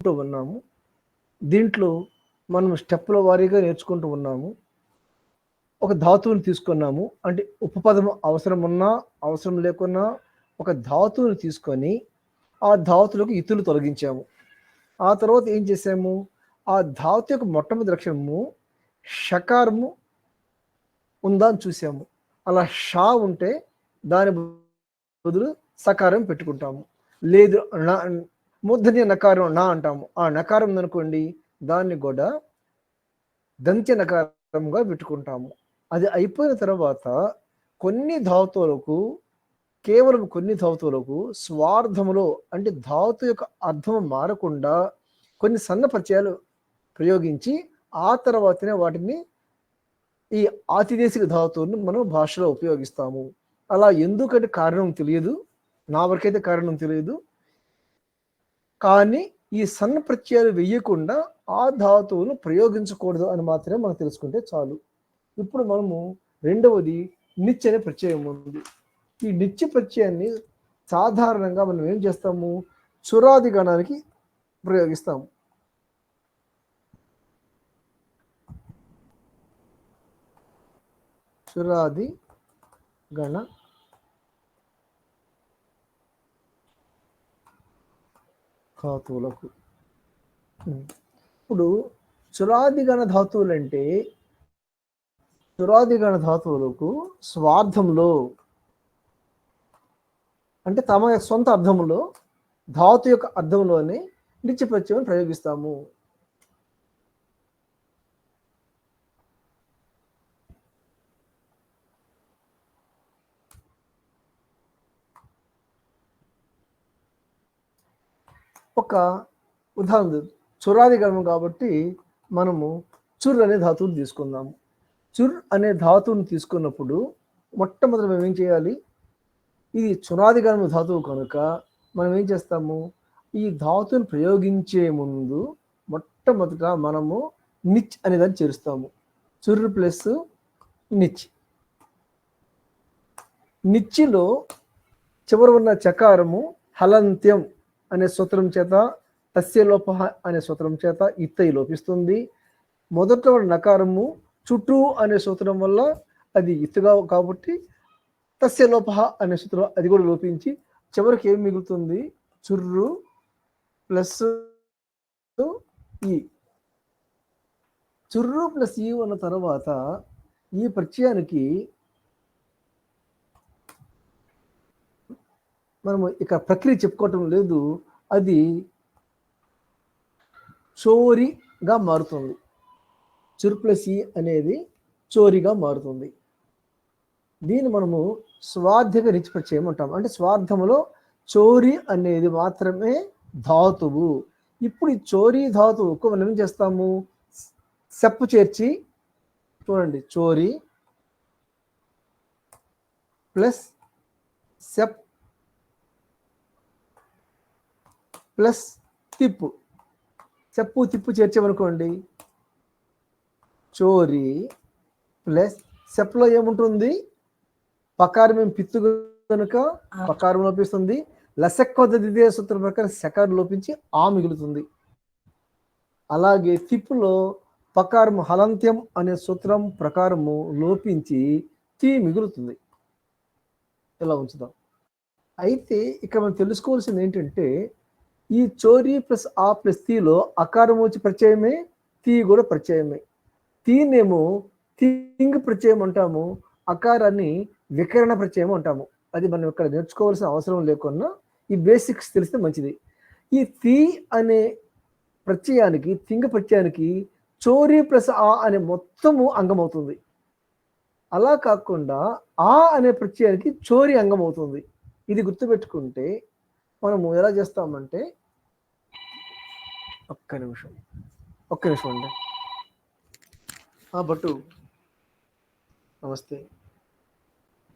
ఉన్నాము. దీంట్లో మనం స్టెప్పుల వారీగా నేర్చుకుంటూ ఉన్నాము. ఒక ధాతువుని తీసుకున్నాము, అంటే ఉపపదం అవసరం ఉన్నా అవసరం లేకున్నా ఒక ధాతువుని తీసుకొని ఆ ధాతులకు ఇతులు తొలగించాము. ఆ తర్వాత ఏం చేసాము, ఆ ధాతు యొక్క మొట్టమొదటి అక్షరము షకారము ఉందా అని చూసాము. అలా షా ఉంటే దాని బదులు సకారం పెట్టుకుంటాము. లేదు మూర్ధన్య నకారం నా అంటాము. ఆ నకారం అనుకోండి, దాన్ని కూడా దంత్య నకారంగా పెట్టుకుంటాము. అది అయిపోయిన తర్వాత కొన్ని ధాతువులకు, కేవలం కొన్ని ధాతువులకు స్వార్థములో అంటే ధాతు యొక్క అర్థం మారకుండా కొన్ని సన్న ప్రత్యయాలు ప్రయోగించి ఆ తర్వాతనే వాటిని ఈ ఆతిదేశిక ధాతువులను మనం భాషలో ఉపయోగిస్తాము. అలా ఎందుకంటే కారణం తెలియదు, నా వరకైతే కారణం తెలియదు. కానీ ఈ సన్న ప్రత్యయాలు వేయకుండా ఆ ధాతువును ప్రయోగించకూడదు అని మాత్రమే మనం తెలుసుకుంటే చాలు. ఇప్పుడు మనము రెండవది నిచ్ అనే ప్రత్యయం ఉంది. ఈ నిత్య ప్రత్యయాన్ని సాధారణంగా మనం ఏం చేస్తాము, చురాది గణానికి ప్రయోగిస్తాము. చురాది గణ ధాతువులకు. ఇప్పుడు చురాదిగణ ధాతువులు అంటే చురాదిగణ ధాతువులకు స్వార్థంలో అంటే తమ సొంత అర్థంలో ధాతు యొక్క అర్థంలోనే నిత్య ప్రత్యయం ప్రయోగిస్తాము. ఒక ఉదాహరణ, చురాది గణం కాబట్టి మనము చుర్ అనే ధాతువుని తీసుకుందాము. చుర్ అనే ధాతువుని తీసుకున్నప్పుడు మొట్టమొదటి మేము ఏం చేయాలి, ఇది చురాది గణం ధాతువు కనుక మనం ఏం చేస్తాము, ఈ ధాతువుని ప్రయోగించే ముందు మొట్టమొదట మనము నిచ్ అనేదాన్ని చేరుస్తాము. చుర్ ప్లస్ నిచ్. నిచ్చిలో చివరి ఉన్న చకారము హలంత్యం అనే సూత్రం చేత, తస్య లోప అనే సూత్రం చేత ఇత్తయి లోపిస్తుంది. మొదట నకారము చుట్టూ అనే సూత్రం వల్ల అది ఇత్తుగా కాబట్టి తస్య లోప అనే సూత్రం అది కూడా లోపించి చివరికి ఏం మిగులుతుంది, చుర్రు ప్లస్ ఈ. చుర్రు ప్లస్ ఈ ఉన్న తర్వాత ఈ ప్రత్యయానికి మనము ఇక ప్రక్రియ చెప్పుకోవటం లేదు, అది చోరిగా మారుతుంది. చుర్ ప్లస్ ఈ అనేది చోరిగా మారుతుంది. దీన్ని మనము స్వార్థక నిచ్ ప్రత్యయం అంటాం. అంటే స్వార్థములో చోరి అనేది మాత్రమే ధాతువు. ఇప్పుడు ఈ చోరీ ధాతువుకు మనం ఏం చేస్తాము, సెప్పు చేర్చి చూడండి, చోరీ ప్లస్ సెప్ ప్లస్ తిప్పు, చెప్పు తిప్పు చేర్చామనుకోండి, చోరీ ప్లస్ సెప్లో ఏముంటుంది, పకారం పిత్తు కనుక పకారం లోపిస్తుంది. లసెక్ వద్ద ద్వితీయ సూత్రం ప్రకారం సకారం లోపించి ఆ మిగులుతుంది. అలాగే తిప్పులో పకారం హలంత్యం అనే సూత్రం ప్రకారము లోపించి తీ మిగులుతుంది. ఇలా ఉంచుదాం. అయితే ఇక్కడ మనం తెలుసుకోవాల్సింది ఏంటంటే, ఈ చోరీ ప్లస్ ఆ ప్లస్ తీలో అకారం వచ్చి ప్రత్యయమే, తీ కూడా ప్రత్యయమే. తీనేమో తింగ్ ప్రత్యయం అంటాము, అకారాన్ని వికరణ ప్రత్యయం అంటాము. అది మనం ఇక్కడ నేర్చుకోవాల్సిన అవసరం లేకున్నా ఈ బేసిక్స్ తెలిస్తే మంచిది. ఈ తీ అనే ప్రత్యయానికి, తింగ ప్రత్యయానికి చోరీ ప్లస్ ఆ అనే మొత్తము అంగం అవుతుంది. అలా కాకుండా ఆ అనే ప్రత్యయానికి చోరీ అంగం అవుతుంది. ఇది గుర్తుపెట్టుకుంటే మనము ఎలా చేస్తామంటే, ఒక్క నిమిషం అండి. బట్టు నమస్తే,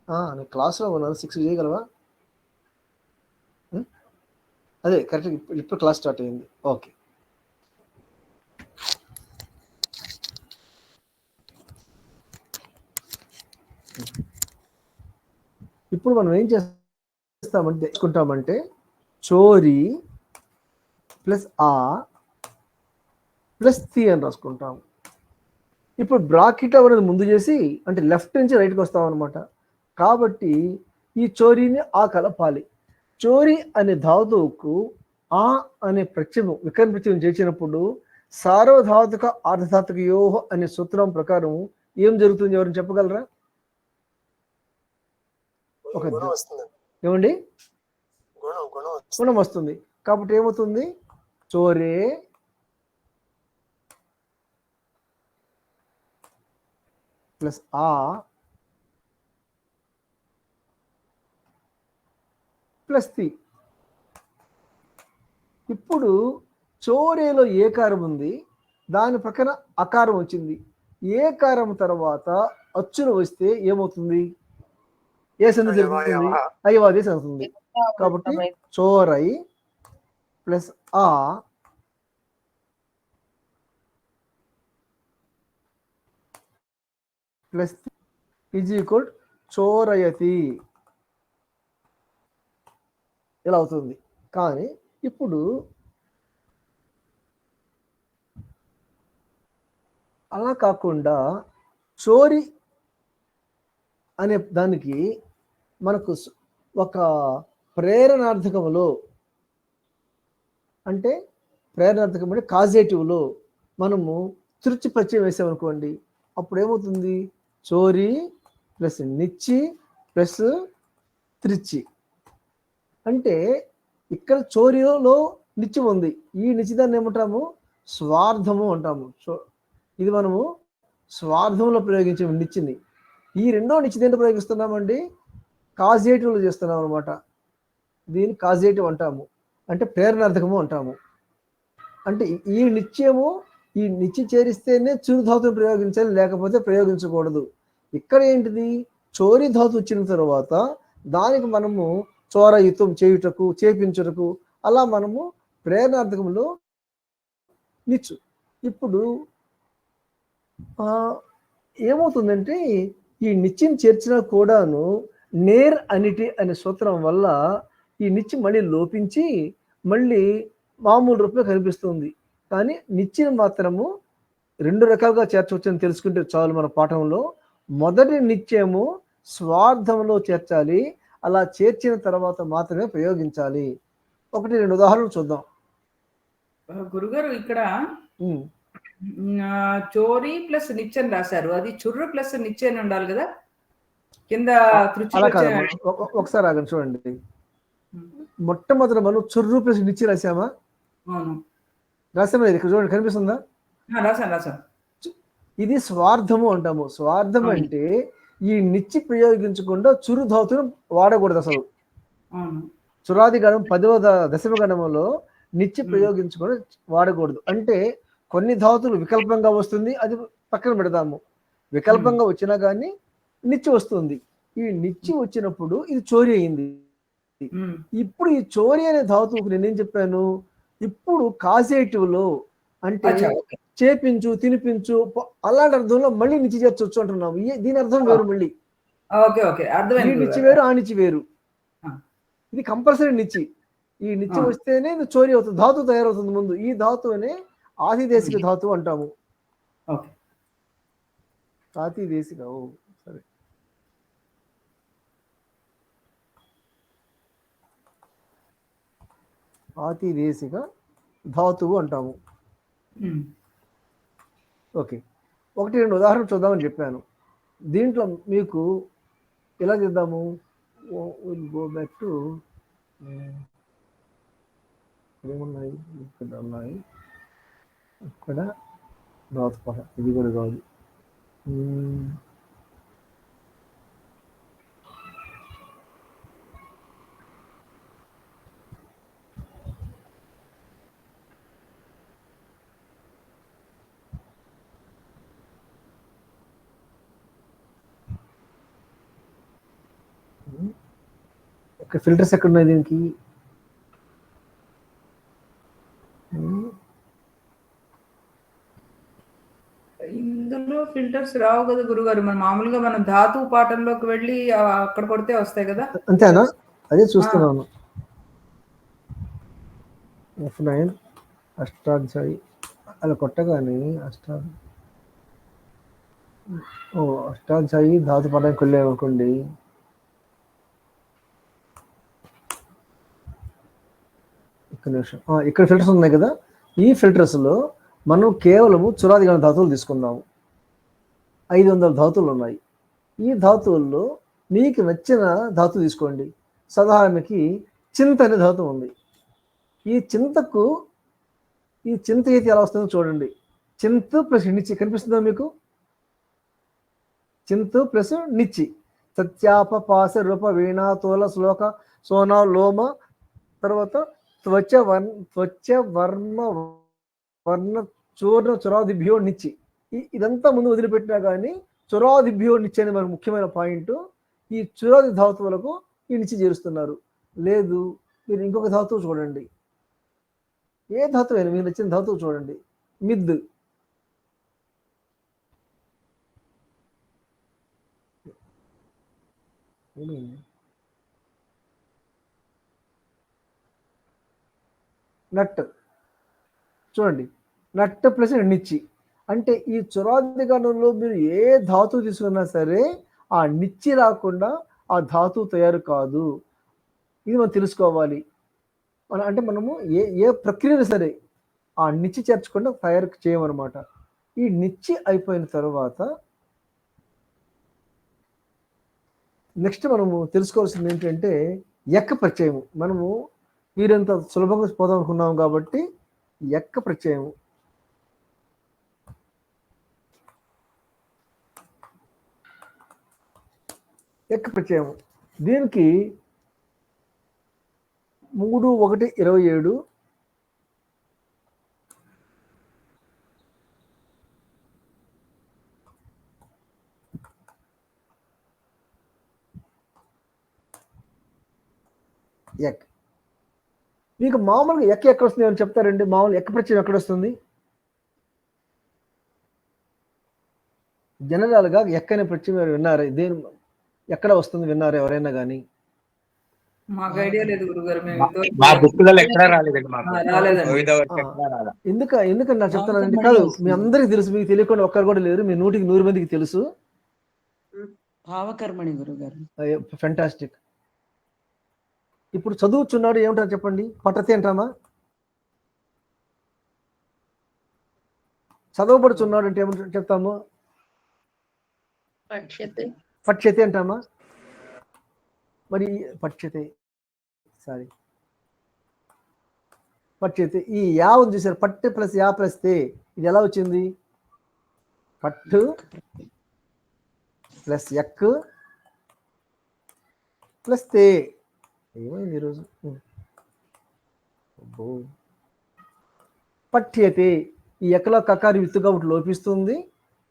నేను క్లాస్లో ఉన్నాను, 6 చేయగలవా? అదే కరెక్ట్, ఇప్పుడు క్లాస్ స్టార్ట్ అయింది. ఓకే, ఇప్పుడు మనం ఏం చేస్తామంటే చోరీ ప్లస్ ఆ ప్లస్ తి అని రాసుకుంటాము. ఇప్పుడు బ్రాకెట్ అనేది ముందు చేసి అంటే లెఫ్ట్ నుంచి రైట్కి వస్తాం అనమాట. కాబట్టి ఈ చోరీని ఆ కలపాలి. చోరీ అనే ధాతువుకు ఆ అనే ప్రత్యయం వికరణ ప్రత్యయం చేసినప్పుడు సార్వధాతుక ఆర్ధధాతుక యోహ అనే సూత్రం ప్రకారం ఏం జరుగుతుంది? ఎవరైనా చెప్పగలరా? ఒక ఏమండి గుణం వస్తుంది. కాబట్టి ఏమవుతుంది? చోరే ప్లస్ ఆ ప్లస్ తి. ఇప్పుడు చోరేలో ఏకారం ఉంది, దాని పక్కన అకారం వచ్చింది. ఏకారం తర్వాత అచ్చును వస్తే ఏమవుతుంది? ఏ సంధి జరుగుతుంది? అయ్యవాది అవుతుంది. కాబట్టి చోరై ప్లస్ ఆ ప్లస్ ఈజ్ ఈక్వల్ చోరయతి ఇలా అవుతుంది. కానీ ఇప్పుడు అలా కాకుండా చోరీ అనే దానికి మనకు ఒక ప్రేరణార్థకములో అంటే ప్రేరణార్థకం అంటే కాజేటివ్లో మనము తృచి ప్రత్యయం వేసామనుకోండి, అప్పుడు ఏమవుతుంది? చోరీ ప్లస్ నిచ్చి ప్లస్ త్రిచి. అంటే ఇక్కడ చోరీలో నిత్య ఉంది, ఈ నిశ్చితాన్ని ఏమంటాము? స్వార్థము అంటాము. ఇది మనము స్వార్థంలో ప్రయోగించే నిచ్చిని. ఈ రెండో నిశ్చిత ఏంటో ప్రయోగిస్తున్నామండి? కాజేటివ్లో చేస్తున్నాం అనమాట. దీన్ని కాజేటివ్ అంటాము, అంటే ప్రేరణార్థకము అంటాము. అంటే ఈ నిత్యము ఈ నిత్య చేరిస్తేనే చురుధాతుని ప్రయోగించాలి, లేకపోతే ప్రయోగించకూడదు. ఇక్కడ ఏంటిది? చోరీ ధాతు వచ్చిన తర్వాత దానికి మనము చోరయుతం చేయుటకు, చేపించుటకు అలా మనము ప్రేరణార్థకంలో నిచ్చు. ఇప్పుడు ఏమవుతుందంటే ఈ నిచ్చిని చేర్చినా కూడాను నేర్ అనిటి అనే సూత్రం వల్ల ఈ నిచ్చి మళ్ళీ లోపించి మళ్ళీ మామూలు రూపంలో కనిపిస్తుంది. కానీ నిచ్చిని మాత్రము రెండు రకాలుగా చేర్చవచ్చని తెలుసుకుంటే చాలు. మన పాఠంలో మొదటి నిత్యము స్వార్థంలో చేర్చాలి, అలా చేర్చిన తర్వాత మాత్రమే ప్రయోగించాలి. ఒకటి రెండు ఉదాహరణలు చూద్దాం. గురుగారు ఇక్కడ చోరీ ప్లస్ నిచ్చెన రాశారు, అది చుర్రు ప్లస్ నిచ్చెన ఉండాలి కదా కింద. ఒకసారి ఆగండి చూడండి. మొట్టమొదటి మనం చుర్రు ప్లస్ నిచ్చి రాసామా? రాసామా? ఇక్కడ చూడండి, కనిపిస్తుందా? రాసాను. ఇది స్వార్థము అంటాము. స్వార్థం అంటే ఈ నిచ్చి ప్రయోగించకుండా చురు ధాతును వాడకూడదు అసలు. చురాది గణం 10వ దశమ గణంలో నిచ్చి ప్రయోగించుకొని వాడకూడదు. అంటే కొన్ని ధాతులు వికల్పంగా వస్తుంది, అది పక్కన పెడదాము. వికల్పంగా వచ్చినా కానీ నిచ్చి వస్తుంది. ఈ నిచ్చి వచ్చినప్పుడు ఇది చోరీ అయింది. ఇప్పుడు ఈ చోరీ అనే ధాతువుకు నేనేం చెప్పాను? ఇప్పుడు కాజేటివ్లో అంటే చేపించు, తినిపించు అలాంటి అర్థంలో మళ్ళీ నిచ్చి చేర్చొచ్చు అంటున్నాము. దీని అర్థం వేరు. మళ్ళీ ఈ నిచ్చి వేరు, ఆ నిచ్చి వేరు. ఇది కంపల్సరీ నిచ్చి. ఈ నిచ్చి వస్తేనే చోరీ అవుతుంది, ధాతు తయారవుతుంది ముందు. ఈ ధాతువునే ఆతిదేశిక ధాతువు అంటాము. ఆతిదేశిక. సరే, ఆతిదేశిక ధాతువు అంటాము. ఓకే, ఒకటి రెండు ఉదాహరణ చూద్దామని చెప్పాను. దీంట్లో మీకు ఎలా చేద్దాము? విల్ గో బ్యాక్ టు ఏమున్నాయి ఇక్కడ ఉన్నాయి. ఇక్కడ ధాతుపద ఇది కూడా కాదు. ఫిల్టర్స్ ఎక్కడ ఉన్నాయి దీనికి? ఇందులో ఫిల్టర్స్ రావు కదా గురుగారు. మన మామూలుగా మనం ధాతు పాఠంలోకి వెళ్ళి అక్కడ కొడితే వస్తాయి కదా. అంతేనా? అదే చూస్తున్నాను. F9 అష్టాధ్యాయి అలా కొట్టగానే అష్టాధ్యాయి ధాతు పదానికి వెళ్ళామనుకోండి, ఇక్కడ ఫిల్టర్స్ ఉన్నాయి కదా, ఈ ఫిల్టర్స్లో మనం కేవలము చురాదిగణ ధాతువులు తీసుకుందాము. 500 ధాతువులు ఉన్నాయి. ఈ ధాతువుల్లో మీకు నచ్చిన ధాతు తీసుకోండి. సాధారణకి చింత అనే ధాతువు ఉంది. ఈ చింత అయితే ఎలా వస్తుందో చూడండి. చింతు ప్లస్ నిచ్చి కనిపిస్తుందా మీకు? చింతు ప్లస్ నిచ్చి, సత్యాప పాస రూప వీణా తోల శ్లోక సోనా లోమ, తర్వాత త్వచ వర్మ వర్ణ చూర్ణ చురాదిభ్యో నిచ్చి. ఇదంతా ముందు వదిలిపెట్టినా కానీ చురాదిభ్యో నిచ్చి అనేది మనకు ముఖ్యమైన పాయింట్. ఈ చురాది ధాతువులకు ఈ నిచ్చి చేరుస్తున్నారు. లేదు, మీరు ఇంకొక ధాతువు చూడండి, ఏ ధాతువు అయినా మీకు నచ్చిన ధాతువు చూడండి. మిద్, నట్ చూడండి, నట్ ప్లస్ నిచ్చి. అంటే ఈ చురాది గణంలో మీరు ఏ ధాతువు తీసుకున్నా సరే ఆ నిచ్చి రాకుండా ఆ ధాతువు తయారు కాదు. ఇది మనం తెలుసుకోవాలి. అంటే మనము ఏ ప్రక్రియను సరే ఆ నిచ్చి చేర్చకుండా తయారు చేయమన్నమాట. ఈ నిచ్చి అయిపోయిన తర్వాత నెక్స్ట్ మనము తెలుసుకోవాల్సింది ఏంటంటే ఎక్క ప్రత్యయము. మనము వీరంత సులభంగా పోదాం అనుకున్నాము కాబట్టి ఎక్క ప్రత్యయము. ఎక్క ప్రత్యయము దీనికి 3-1-27 ఎక్. మీకు మామూలుగా ఎక్కడ వస్తుంది అని చెప్తారండి? మామూలు ఎక్క ప్రత్యయం ఎక్కడ వస్తుంది? జనరల్గా ఎక్కనే ప్రత్యయం విన్నారు? దేని ఎక్కడ వస్తుంది విన్నారు ఎవరైనా కానీ? మాకు ఐడియా లేదు గురుగారు. ఎందుకని నాకు చెప్తానండి, కాదు మీ అందరికి తెలుసు, మీకు తెలియకుండా ఒక్కరు కూడా లేరు, మీ 100 మందికి తెలుసు. భావకర్మణి గురుగారు. ఫెంటాస్టిక్. ఇప్పుడు చదువుచున్నాడు ఏమిటో చెప్పండి. పట్టతే అంటామా? చదవబడుచున్నాడు అంటే ఏమంటే చెప్తాము? పఠ్యతే అంటామా? మరి పఠ్యతే ఈ యా ఉంది చూసారు, పట్టు ప్లస్ యా ప్లస్ తే, ఇది ఎలా వచ్చింది? పట్టు ప్లస్ ఎక్ ప్లస్ తే. ఏమైంది ఈరోజు? పఠ్యతే, ఈ ఎక్కలో కకారి విత్తు కాబట్టి లోపిస్తుంది.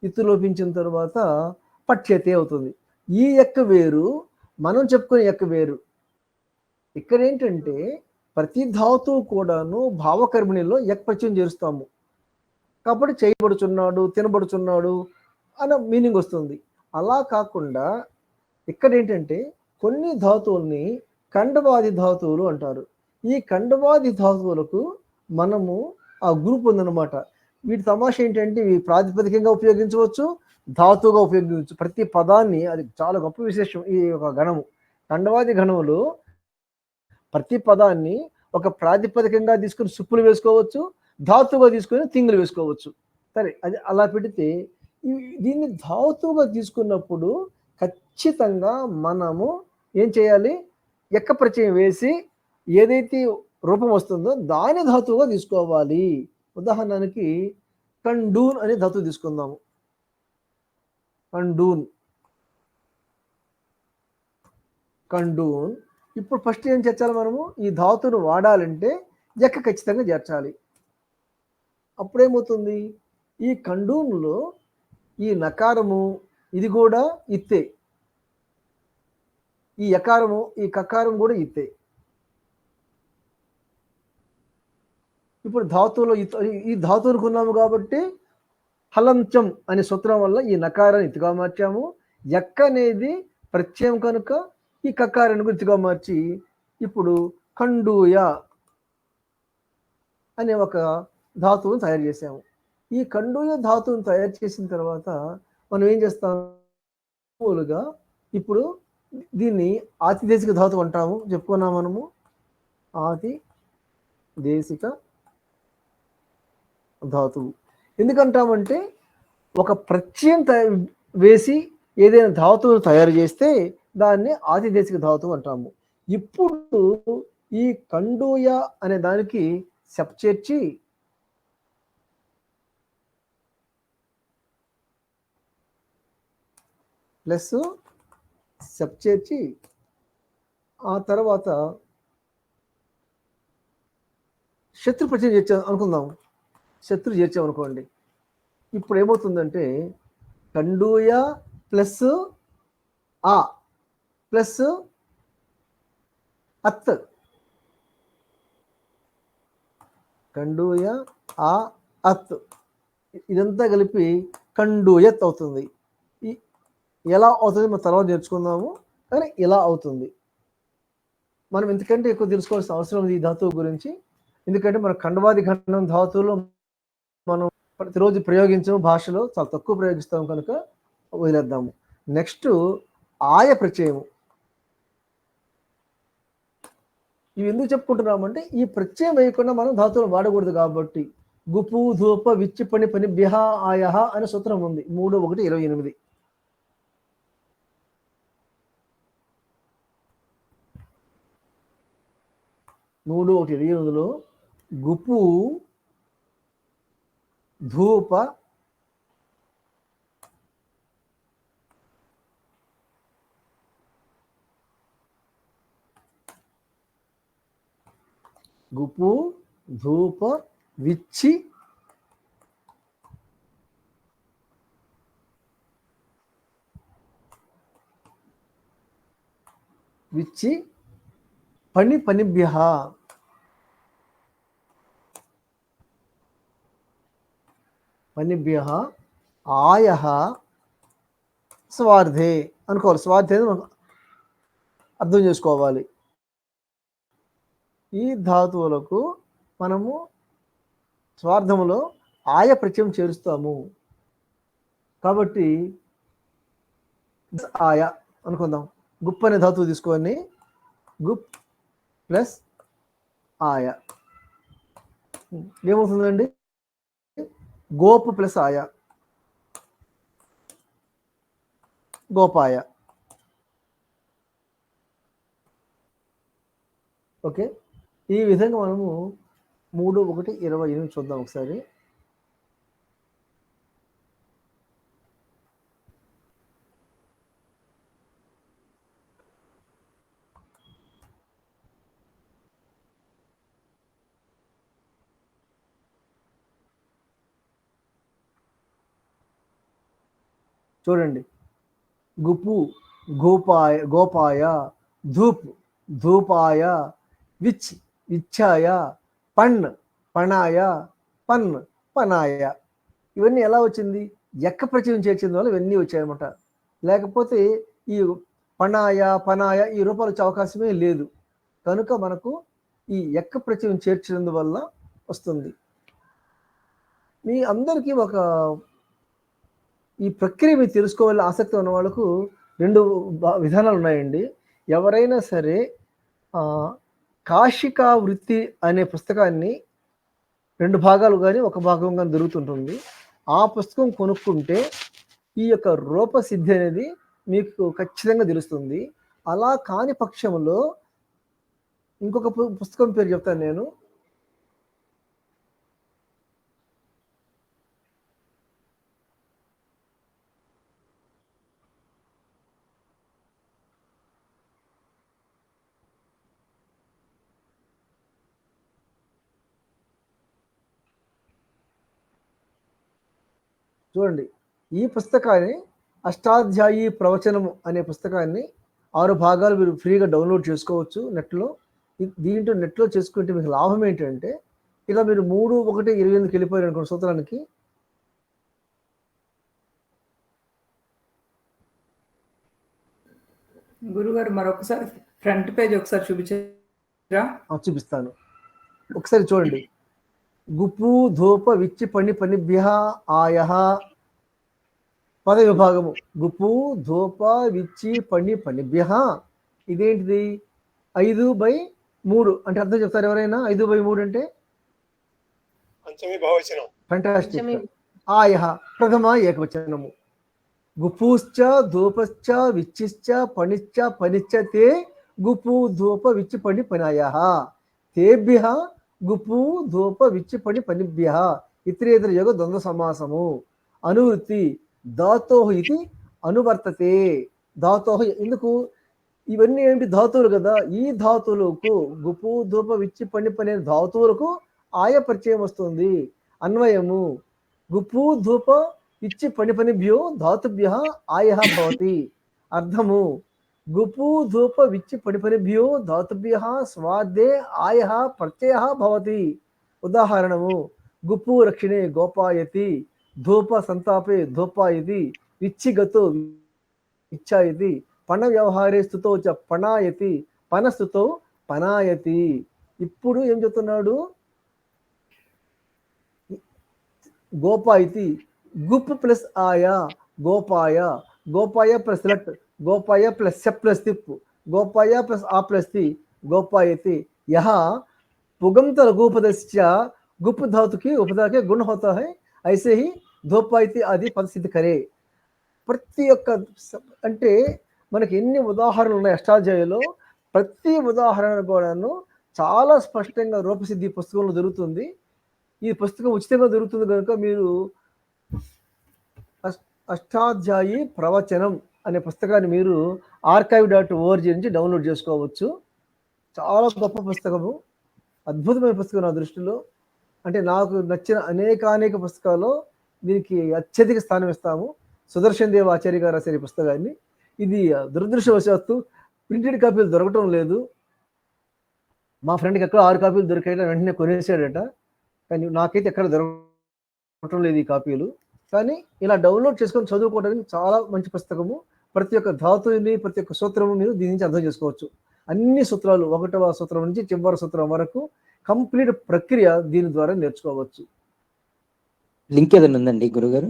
విత్తు లోపించిన తర్వాత పఠ్యతే అవుతుంది. ఈ ఎక్క వేరు, మనం చెప్పుకునే ఎక్క వేరు. ఇక్కడ ఏంటంటే ప్రతి ధాతువు కూడాను భావకర్మిణిలో ఎక్ ప్రత్యయం చేరుస్తాము కాబట్టి చేయబడుచున్నాడు, తినబడుచున్నాడు అన్న మీనింగ్ వస్తుంది. అలా కాకుండా ఇక్కడ ఏంటంటే కొన్ని ధాతువుల్ని ఖండవాది ధాతువులు అంటారు. ఈ ఖండవాది ధాతువులకు మనము ఆ గ్రూప్ ఉందన్నమాట. వీటి తమాషా ఏంటంటే ఇవి ప్రాతిపదికంగా ఉపయోగించవచ్చు, ధాతువుగా ఉపయోగించవచ్చు. ప్రతి పదాన్ని, అది చాలా గొప్ప విశేషం ఈ ఒక గణము. ఖండవాది గణములు ప్రతి పదాన్ని ఒక ప్రాతిపదికంగా తీసుకుని సుప్పులు వేసుకోవచ్చు, ధాతువుగా తీసుకుని తింగులు వేసుకోవచ్చు. సరే, అది అలా పెడితే దీన్ని ధాతువుగా తీసుకున్నప్పుడు ఖచ్చితంగా మనము ఏం చేయాలి? ఎక్క ప్రత్యయం వేసి ఏదైతే రూపం వస్తుందో దాని ధాతువుగా తీసుకోవాలి. ఉదాహరణకి కండూన్ అనే ధాతువు తీసుకుందాము. కండూన్. ఇప్పుడు ఫస్ట్ ఏం చేర్చాలి మనము? ఈ ధాతువును వాడాలంటే ఎక్క ఖచ్చితంగా చేర్చాలి. అప్పుడేమవుతుంది? ఈ కండూన్లో ఈ నకారము ఇది కూడా ఇత్తే, ఈ యకారము ఈ కకారం కూడా ఇత్తే. ఇప్పుడు ధాతువులో ఈ ధాతువునికి ఉన్నాము కాబట్టి హలంచం అనే సూత్రం వల్ల ఈ నకారాన్ని ఇతిగా మార్చాము. ఎక్క అనేది ప్రత్యయం కనుక ఈ కకారాన్ని ఇతిగా మార్చి ఇప్పుడు ఖండూయ అనే ఒక ధాతువును తయారు చేసాము. ఈ కండూయ ధాతువును తయారు చేసిన తర్వాత మనం ఏం చేస్తాం, ఇప్పుడు దీన్ని ఆతిదేశిక ధాతువు అంటాము, చెప్పుకున్నాం మనము. ఆతి దేశిక ధాతువు ఎందుకంటామంటే ఒక ప్రత్యయం వేసి ఏదైనా ధాతువును తయారు చేస్తే దాన్ని ఆతిదేశిక ధాతువు అంటాము. ఇప్పుడు ఈ కండూయ అనే దానికి సెప్ చేర్చి ప్లస్ సెప్ చేర్చి ఆ తర్వాత శత్రు ప్రత్యయం చేర్చాం అనుకుందాం. శత్రు చేర్చాం అనుకోండి, ఇప్పుడు ఏమవుతుందంటే కండూయ ప్లస్ ఆ ప్లస్ అత్, కండూయ ఆ అత్ ఇదంతా కలిపి కండూయత్ అవుతుంది. ఎలా అవుతుంది మనం తర్వాత నేర్చుకుందాము, కానీ ఇలా అవుతుంది. మనం ఎందుకంటే ఎక్కువ తెలుసుకోవాల్సిన అవసరం ఉంది ఈ ధాతువు గురించి, ఎందుకంటే మన ఖండవాది ఖండం ధాతువులు మనం ప్రతిరోజు ప్రయోగించము, భాషలో చాలా తక్కువ ప్రయోగిస్తాం కనుక వదిలేద్దాము. నెక్స్ట్ ఆయ ప్రత్యయము. ఇవి ఎందుకు చెప్పుకుంటున్నామంటే ఈ ప్రత్యయం వేయకుండా మనం ధాతువులు వాడకూడదు కాబట్టి. గుపు ధూప విచ్చి పని పని బిహ ఆయ అనే సూత్రం ఉంది 3:1:28. మూడు ఒకటి 28లో గుపు ధూప గుపు ధూప విచ్చి విచ్చి పని పనిభ్య పనిభ్య ఆయ స్వార్థే అనుకోవాలి. స్వార్థే అర్థం చేసుకోవాలి. ఈ ధాతువులకు మనము స్వార్థములో ఆయ ప్రత్యయం చేరుస్తాము కాబట్టి ఆయ అనుకుందాం. గుప్ అనే ధాతువు తీసుకొని గుప్ ప్లస్ ఆయ ఏమవుతుందండి, గోపు ప్లస్ ఆయ గోపాయ. ఓకే, ఈ విధంగా మనము 3:1:28 చూద్దాం ఒకసారి. చూడండి, గుపు గోపాయ గోపాయ, ధూప్ ధూపాయ, విచ్ విచ్ఛాయ, పణ్ పణాయ, పన్ పనాయ. ఇవన్నీ ఎలా వచ్చింది, ఎక్క ప్రత్యయం చేర్చిన వల్ల ఇవన్నీ వచ్చాయన్నమాట. లేకపోతే ఈ పణాయ పనాయ ఈ రూపాలు వచ్చే అవకాశమే లేదు. కనుక మనకు ఈ ఎక్క ప్రత్యయం చేర్చినందువల్ల వస్తుంది. మీ అందరికీ ఒక ఈ ప్రక్రియ మీరు తెలుసుకోవాలని ఆసక్తి ఉన్న వాళ్ళకు 2 విధానాలు ఉన్నాయండి. ఎవరైనా సరే కాశికా వృత్తి అనే పుస్తకాన్ని 2 భాగాలు కానీ 1 భాగం కానీ దొరుకుతుంటుంది. ఆ పుస్తకం కొనుక్కుంటే ఈ యొక్క రూపసిద్ధి అనేది మీకు ఖచ్చితంగా తెలుస్తుంది. అలా కాని పక్షంలో ఇంకొక పుస్తకం పేరు చెప్తాను నేను. చూడండి, ఈ పుస్తకాన్ని అష్టాధ్యాయి ప్రవచనము అనే పుస్తకాన్ని 6 భాగాలు మీరు ఫ్రీగా డౌన్లోడ్ చేసుకోవచ్చు నెట్లో. దీంట్లో నెట్లో చేసుకుంటే మీకు లాభం ఏంటంటే, ఇలా మీరు 3:1:28 వెళ్ళిపోయారు అనుకోండి సూత్రానికి. గురుగారు మరొకసారి ఫ్రంట్ పేజ్ ఒకసారి చూపించరా? చూపిస్తాను, ఒకసారి చూడండి. గుపు ధూప విచ్చి పణి పనిభ్య ఆయః పద విభాగము. గుపు ధూప విచ్చి పణి పనిభ్య. ఇదేంటిది 5/3 అంటే అర్థం చెప్తారు ఎవరైనా? 5/3 అంటే పంచమి బహువచనం. ఫెంటాస్టిక్. ఆయః ప్రథమ ఏకవచనము. గుపుశ్చ ధూపశ్చ విచ్చిశ్చ పణిశ్చ పనిశ్చ తే గుపు ధూప విచ్చి పణి పనాయః తేభ్యః గుపు ధూప విచ్చి పణి పనిభ్యః ఇతరేతర యోగ ద్వంద్వ సమాసము. అనువృత్తి ధాతోః ఇది అనువర్తతే. ధాతోః ఎందుకు? ఇవన్నీ ఏంటి? ధాతువులు కదా. ఈ ధాతువులకు గుపు ధూప విచ్చి పణి పని ధాతువులకు ఆయ పరిచయం వస్తుంది. అన్వయము గుపు ధూప ఇచ్చి పని పనిభ్యో ధాతుభ్య ఆయః భవతి. అర్థము గుపు ధూప విచ్చి పని పనిభ్యో ధాతుభ్య స్వాదే ఆయః ప్రత్యయః భవతి. ఉదాహరణము గుపు రక్షిణే గోపాయతి, ధూప సంతాపే ధూపాయతి, విచ్చిగతో ఇచ్చాయతి, పణ వ్యవహారే స్థుతో చ పణాయతి, పనస్థుతో పనాయతి. ఇప్పుడు ఏం చెప్తున్నాడు? గోపాయతి గుప్ ప్లస్ ఆయా గోపాయ, గోపాయ ప్లస్ లట్, గోపాయ प्लस से प्लस तिप, गोपाय प्लस आ प्लस ति गोपायति. यह पुगंत लघुपदस्य गुप धातु की उपधा के गुण होता है. ऐसे ही धोपायति आदि पद सिद्ध करे. ప్రతి ఒక్క అంటే మనకి ఎన్ని ఉదాహరణలు ఉన్నాయి అష్టాధ్యాయులో, ప్రతి ఉదాహరణ కూడాను చాలా స్పష్టంగా రూపసిద్ధి పుస్తకంలో దొరుకుతుంది. ఈ పుస్తకం ఉచితంగా దొరుకుతుంది కనుక మీరు అష్టాధ్యాయి ప్రవచనం అనే పుస్తకాన్ని మీరు archive.org నుంచి డౌన్లోడ్ చేసుకోవచ్చు. చాలా గొప్ప పుస్తకము, అద్భుతమైన పుస్తకం నా దృష్టిలో. అంటే నాకు నచ్చిన అనేక పుస్తకాల్లో దీనికి అత్యధిక స్థానం ఇస్తాము. సుదర్శన్ దేవ్ ఆచార్య గారు రాసిన ఈ పుస్తకాన్ని. ఇది దురదృష్టవశాత్తు ప్రింటెడ్ కాపీలు దొరకటం లేదు. మా ఫ్రెండ్కి ఎక్కడ 6 కాపీలు దొరికాయట, వెంటనే కొనేసాడట. కానీ నాకైతే ఎక్కడ దొరకటం లేదు ఈ కాపీలు. కానీ ఇలా డౌన్లోడ్ చేసుకొని చదువుకోవడానికి చాలా మంచి పుస్తకము. ప్రతి ఒక్క ధాతువుని, ప్రతి ఒక్క సూత్రము మీరు దీని నుంచి అర్థం చేసుకోవచ్చు. అన్ని సూత్రాలు 1వ సూత్రం నుంచి చివరి సూత్రం వరకు కంప్లీట్ ప్రక్రియ దీని ద్వారా నేర్చుకోవచ్చు. లింక్ ఏదైనా ఉందండి గురుగారు?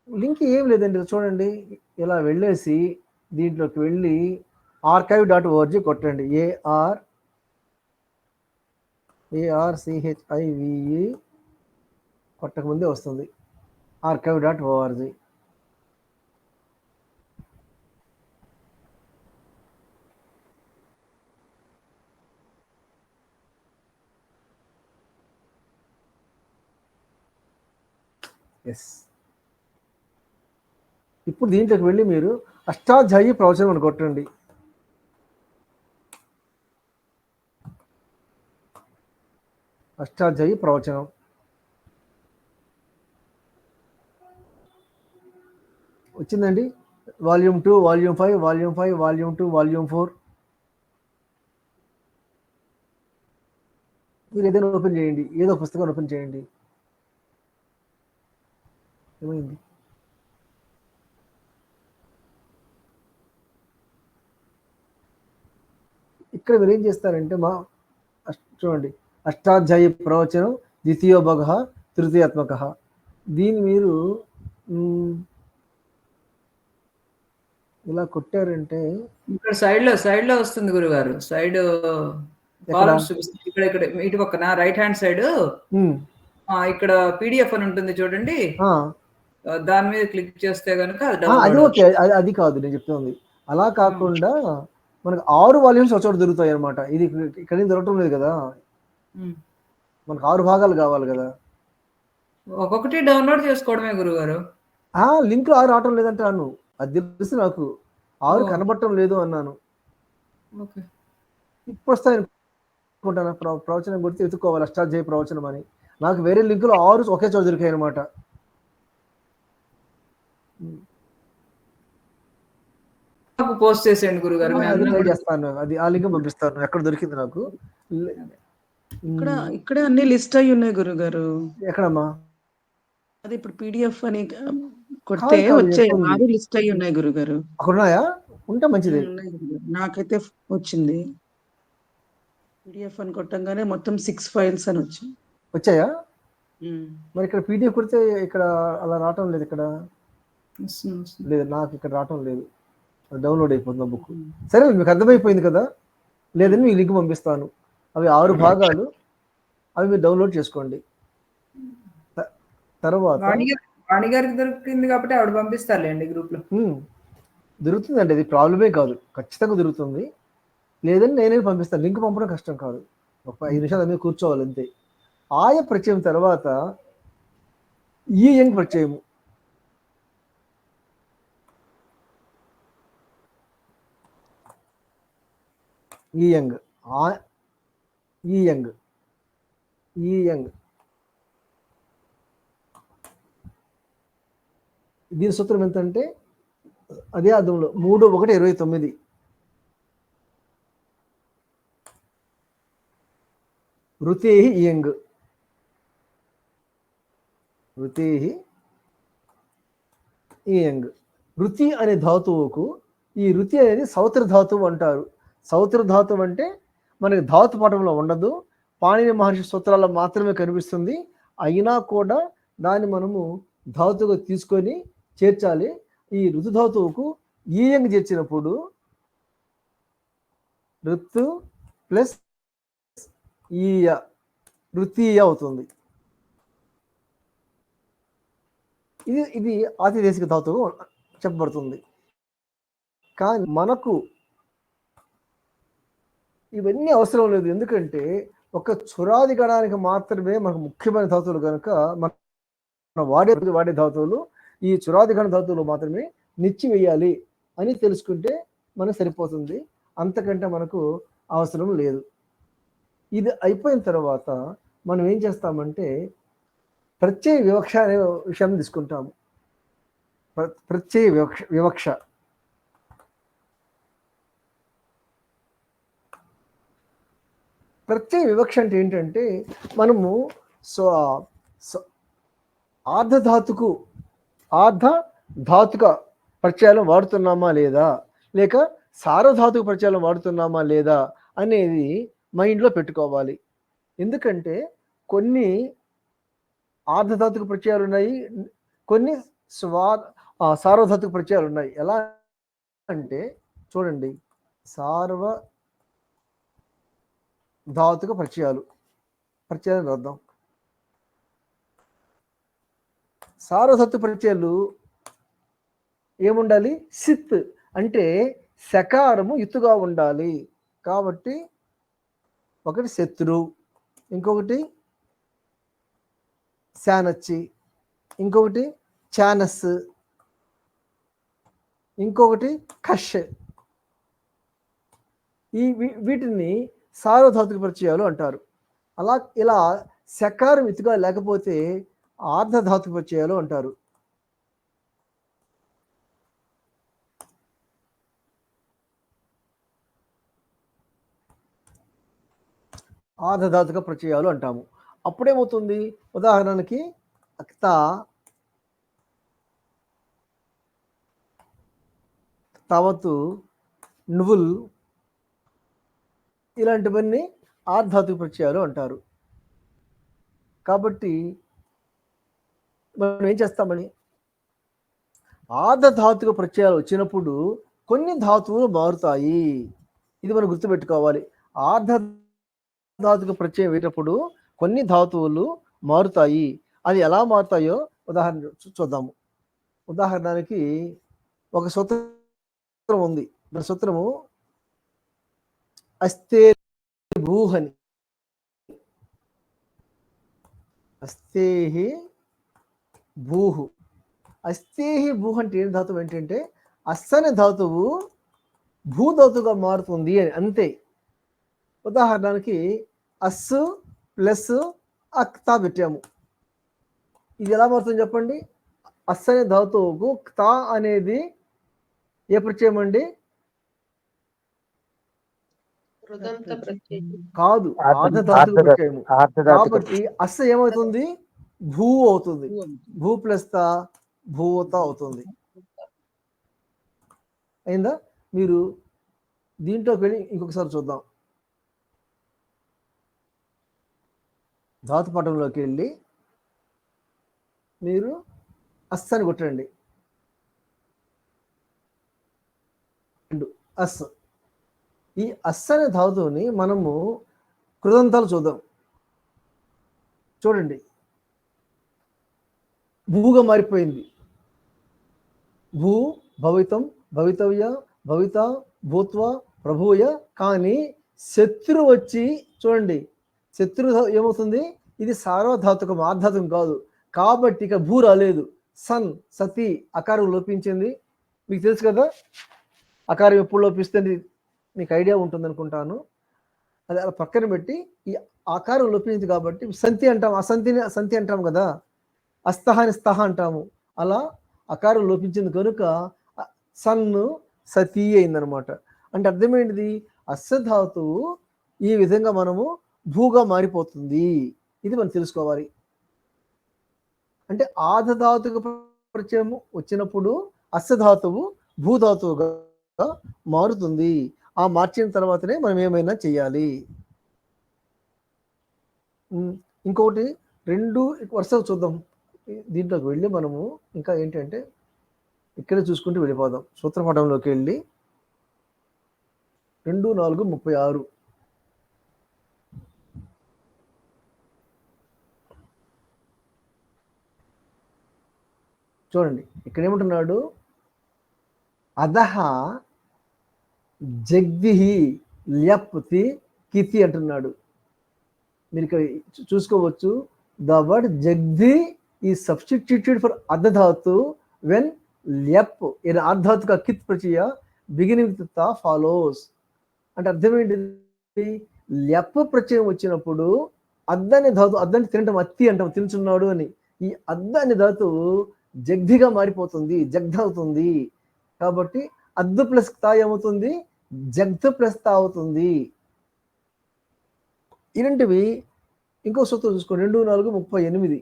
లింక్ ఏం లేదండి. చూడండి, ఇలా వెళ్ళేసి దీంట్లోకి వెళ్ళి archive.org కొట్టండి. ARCHIVE కొట్టక ముందే వస్తుంది archive.org. ఎస్. ఇప్పుడు దీంట్లోకి వెళ్ళి మీరు అష్టాధ్యాయి ప్రవచనం అని కొట్టండి. అష్టాధ్యాయి ప్రవచనం వచ్చిందండి. Volume 2, volume 5, volume 5, volume 2, volume 4. మీరు ఏదైనా ఓపెన్ చేయండి, ఏదో పుస్తకాన్ని ఓపెన్ చేయండి. ఏమైంది? ఇక్కడ మీరు ఏం చేస్తారంటే చూడండి, అష్టాధ్యాయి ప్రవచనం ద్వితీయో భాగ తృతీయాత్మక. దీన్ని మీరు ఇలా కొట్టారంటే ఇక్కడ సైడ్ లో వస్తుంది గురుగారు. సైడ్ కాలమ్స్ చూపిస్తుంది. ఇక్కడ ఇటు పక్కన రైట్ హ్యాండ్ సైడ్ ఇక్కడ పీడిఎఫ్ అని ఉంటుంది చూడండి. దాని మీద క్లిక్ చేస్తే కనుక అది ఓకే. అది కాదు నేను చెప్తుంది. అలా కాకుండా మనకు 6 వాల్యూమ్స్ ఒక చోట దొరుకుతాయి అనమాట. ఇది ఇక్కడ దొరకటం లేదు కదా, మనకు 6 భాగాలు కావాలి కదా. ఒక్కొక్కటి డౌన్లోడ్ చేసుకోవడమే గురుగారు. లింక్ 6 రావటం లేదంటే అను, అది తెలుసు నాకు. 6 కనబడటం లేదు అన్నాను. ఇప్పుడు వస్తాయి అనుకుంటాను. ప్రవచనం గురించి వెతుక్కోవాలి అష్టాధ్యాయ ప్రవచనం అని. నాకు వేరే లింకులు 6 ఒకే చోట దొరికాయి అనమాట. పోస్ట్ చేసేయండి గురుగారు. ట్రై చేస్తాను. అది ఆ లింక్ పంపిస్తాను. ఎక్కడ దొరికింది నాకు. ఇక్కడ అన్ని లిస్ట్ అయి ఉన్నాయి గురుగారు. ఎక్కడమ్మా? అది ఇప్పుడు పీడిఎఫ్ అని కొడితే వచ్చే 6 లిస్ట్ అయి ఉన్నాయి గురుగారు. అక్కడ ఉన్నాయా? ఉంటే మంచిది. నాకైతే వచ్చింది. పీడిఎఫ్ అని కొట్టంగానే మొత్తం 6 ఫైల్స్ అని వచ్చాయా? మరి ఇక్కడ పీడిఎఫ్ కొడితే ఇక్కడ అలా రావటం లేదు. ఇక్కడ వస్తుంది. లేదు, నాకు ఇక్కడ రావటం లేదు, డౌన్లోడ్ అయిపోతుంది బుక్. సరే, మీకు అర్థమైపోయింది కదా. లేదని మీకు లింక్ పంపిస్తాను. అవి 6 భాగాలు, అవి మీరు డౌన్లోడ్ చేసుకోండి. తర్వాత వాణిగారికి దొరికింది కాబట్టి ఆవిడ పంపిస్తారులేండి గ్రూప్ లో. దొరుకుతుందండి, అది ప్రాబ్లమే కాదు, ఖచ్చితంగా దొరుకుతుంది. లేదని నేనే పంపిస్తాను. లింక్ పంపడం కష్టం కాదు, ఒక 5 నిమిషాలు మీద కూర్చోవాలి అంతే. ఆయ ప్రత్యయం తర్వాత ఈ యంగ్ ప్రత్యయము. ఈ యంగ్ ఈ యంగ్ ఈ యంగ్ దీని సూత్రం ఎంతంటే అదే అర్థంలో 3:1:29. ఋతేహి ఇయంగ్, ఋతేహి ఇయంగ్. ఋతి అనే ధాతువుకు ఈ ఋతి అనేది సౌత్ర ధాతువు అంటారు. సౌత్ర ధాతువు అంటే మనకి ధాతు పాఠంలో ఉండదు, పాణిని మహర్షి సూత్రాల్లో మాత్రమే కనిపిస్తుంది. అయినా కూడా దాన్ని మనము ధాతువుగా తీసుకొని చేర్చాలి. ఈ ఋతు ధాతువుకు ఈయంగ్ చేర్చినప్పుడు ఋతు ప్లస్ ఈయ ఋతీయ అవుతుంది. ఇది ఆతిదేశిక ధాతువు చెప్పబడుతుంది. కానీ మనకు ఇవన్నీ అవసరం లేదు, ఎందుకంటే ఒక చురాది గణానికి మాత్రమే మనకు ముఖ్యమైన ధాతువులు కనుక మన వాడే ధాతువులు ఈ చురాది గణ ధాతువులు మాత్రమే నిచ్చివేయాలి అని తెలుసుకుంటే మనకు సరిపోతుంది. అంతకంటే మనకు అవసరం లేదు. ఇది అయిపోయిన తర్వాత మనం ఏం చేస్తామంటే ప్రత్యయ వివక్ష అనే విషయాన్ని తీసుకుంటాము. ప్రత్యయ వివక్ష ప్రత్యయ వివక్ష అంటే ఏంటంటే మనము ఆర్ధధాతుక ప్రత్యయాలను వాడుతున్నామా లేదా, లేక సార్వధాతుక ప్రత్యయాలను వాడుతున్నామా లేదా అనేది మైండ్లో పెట్టుకోవాలి. ఎందుకంటే కొన్ని ఆర్ధధాతుక ప్రత్యయాలు ఉన్నాయి, కొన్ని సార్వధాతుక ప్రత్యయాలు ఉన్నాయి. ఎలా అంటే చూడండి, సార్వధాతుక ప్రత్యయాలు రాద్దాం. సార్వధాతుక ప్రత్యయాలు ఏముండాలి? సిత్ అంటే సకారము ఎత్తుగా ఉండాలి. కాబట్టి ఒకటి శత్రు, ఇంకొకటి శానచ్చి, ఇంకొకటి చానస్, ఇంకొకటి కష్. వీటిని సార్వధాతుక ప్రత్యయాలు అంటారు. ఇలా సకారం ఎత్తుగా లేకపోతే ఆర్ధధాతుక ప్రత్యయాలు అంటారు. ఆర్ధధాతుక ప్రత్యయాలు అంటాము. అప్పుడేమవుతుంది? ఉదాహరణకి అక్త, తవతు, నువ్వుల్ ఇలాంటివన్నీ ఆర్ధధాతుక ప్రత్యయాలు అంటారు. కాబట్టి మనం ఏం చేస్తామని, ఆర్ధధాతుక ప్రత్యయాలు వచ్చినప్పుడు కొన్ని ధాతువులు మారుతాయి. ఇది మనం గుర్తుపెట్టుకోవాలి. ఆర్ధధాతుక ప్రత్యయం వేటప్పుడు కొన్ని ధాతువులు మారుతాయి. అది ఎలా మారుతాయో ఉదాహరణ చూద్దాము. ఉదాహరణకి ఒక సూత్రం ఉంది. దాని సూత్రము అస్తే భూహని. అస్తేహి భూహు. అస్తేహి భూహు అంటే ఏం ధాతువు ఏంటంటే అస్సనే ధాతువు భూధాతువుగా మారుతుంది అని, అంతే. ఉదాహరణకి అస్సు ప్లస్ అక్తా పెట్టాము. ఇది ఎలా మారుతుంది చెప్పండి? అస్సనే ధాతువుకు క్తా అనేది ఏ ప్రత్యయం అండి? కాదు, ఆర్ధధాతుక ప్రత్యయము. కాబట్టి అస్స ఏమవుతుంది? భూ అవుతుంది. భూ ప్లస్ తా భూత అవుతుంది. అయిందా? మీరు దీంట్లోకి వెళ్ళి ఇంకొకసారి చూద్దాం. ధాతు పటంలోకి వెళ్ళి మీరు అస్ అని కొట్టండి. అస్. ఈ అస్ అనే ధాతువుని మనము కృదంతాలు చూద్దాం. చూడండి, భూగా మారిపోయింది. భూ, భవితం, భవితవ్య, భవిత, భూత్వ, ప్రభుయ. కానీ శత్రు వచ్చి చూడండి, శత్రు ఏమవుతుంది? ఇది సార్వధాతుకం, ఆర్ధాతుకం కాదు. కాబట్టి ఇక భూ రాలేదు. సన్, సతి అకారం లోపించింది. మీకు తెలుసు కదా అకారం ఎప్పుడు లోపిస్తే మీకు ఐడియా ఉంటుంది అనుకుంటాను. అది అలా పక్కన పెట్టి ఈ ఆకారం లోపించింది కాబట్టి సంతి అంటాం. అసంతిని సంతి అంటాం కదా. అస్తహాని స్తహ అంటాము. అలా అకారం లోపించింది కనుక సన్ను సతీ అయిందనమాట. అంటే అర్థమైంది, అస్సధాతువు ఈ విధంగా మనము భూగా మారిపోతుంది. ఇది మనం తెలుసుకోవాలి. అంటే ఆధధాతుక పరిచయం వచ్చినప్పుడు అస్సధాతువు భూధాతువుగా మారుతుంది. ఆ మార్చిన తర్వాతనే మనం ఏమైనా చేయాలి. ఇంకొకటి 2 వరుసలు చూద్దాం. దీంట్లోకి వెళ్ళి మనము ఇంకా ఏంటంటే ఇక్కడే చూసుకుంటూ వెళ్ళిపోదాం. సూత్రపటంలోకి వెళ్ళి 2, 4, 36 చూడండి. ఇక్కడ ఏమంటున్నాడు? అధహ జగ్దిహి ల్యప్తి కితి అంటున్నాడు. మీరు ఇక్కడ చూసుకోవచ్చు. ద వర్డ్ జగ్ది ఈ సబ్స్టిట్యూటెడ్ ఫర్ అర్ధధాతు వెన్ ల్యప్ ఇన్ అర్ధాతుక కిత్ ప్రచయ బిగినింగ్ విత్ త ఫాలోస్. అంటే అర్థం ఏంటి? ల్యప్ ప్రచయం వచ్చినప్పుడు అద్దని ధాతు, అద్దని తినటం, అత్తి అంటాం, తినుచున్నాడు అని. ఈ అద్దని ధాతువు జగ్ధిగా మారిపోతుంది, జగ్ధ అవుతుంది. కాబట్టి అద్దు ప్లస్ తా ఏమవుతుంది? జగ్ధ ప్లస్ తా అవుతుంది. ఇలాంటివి ఇంకో సూత్రం చూసుకోండి. 2, 4, 38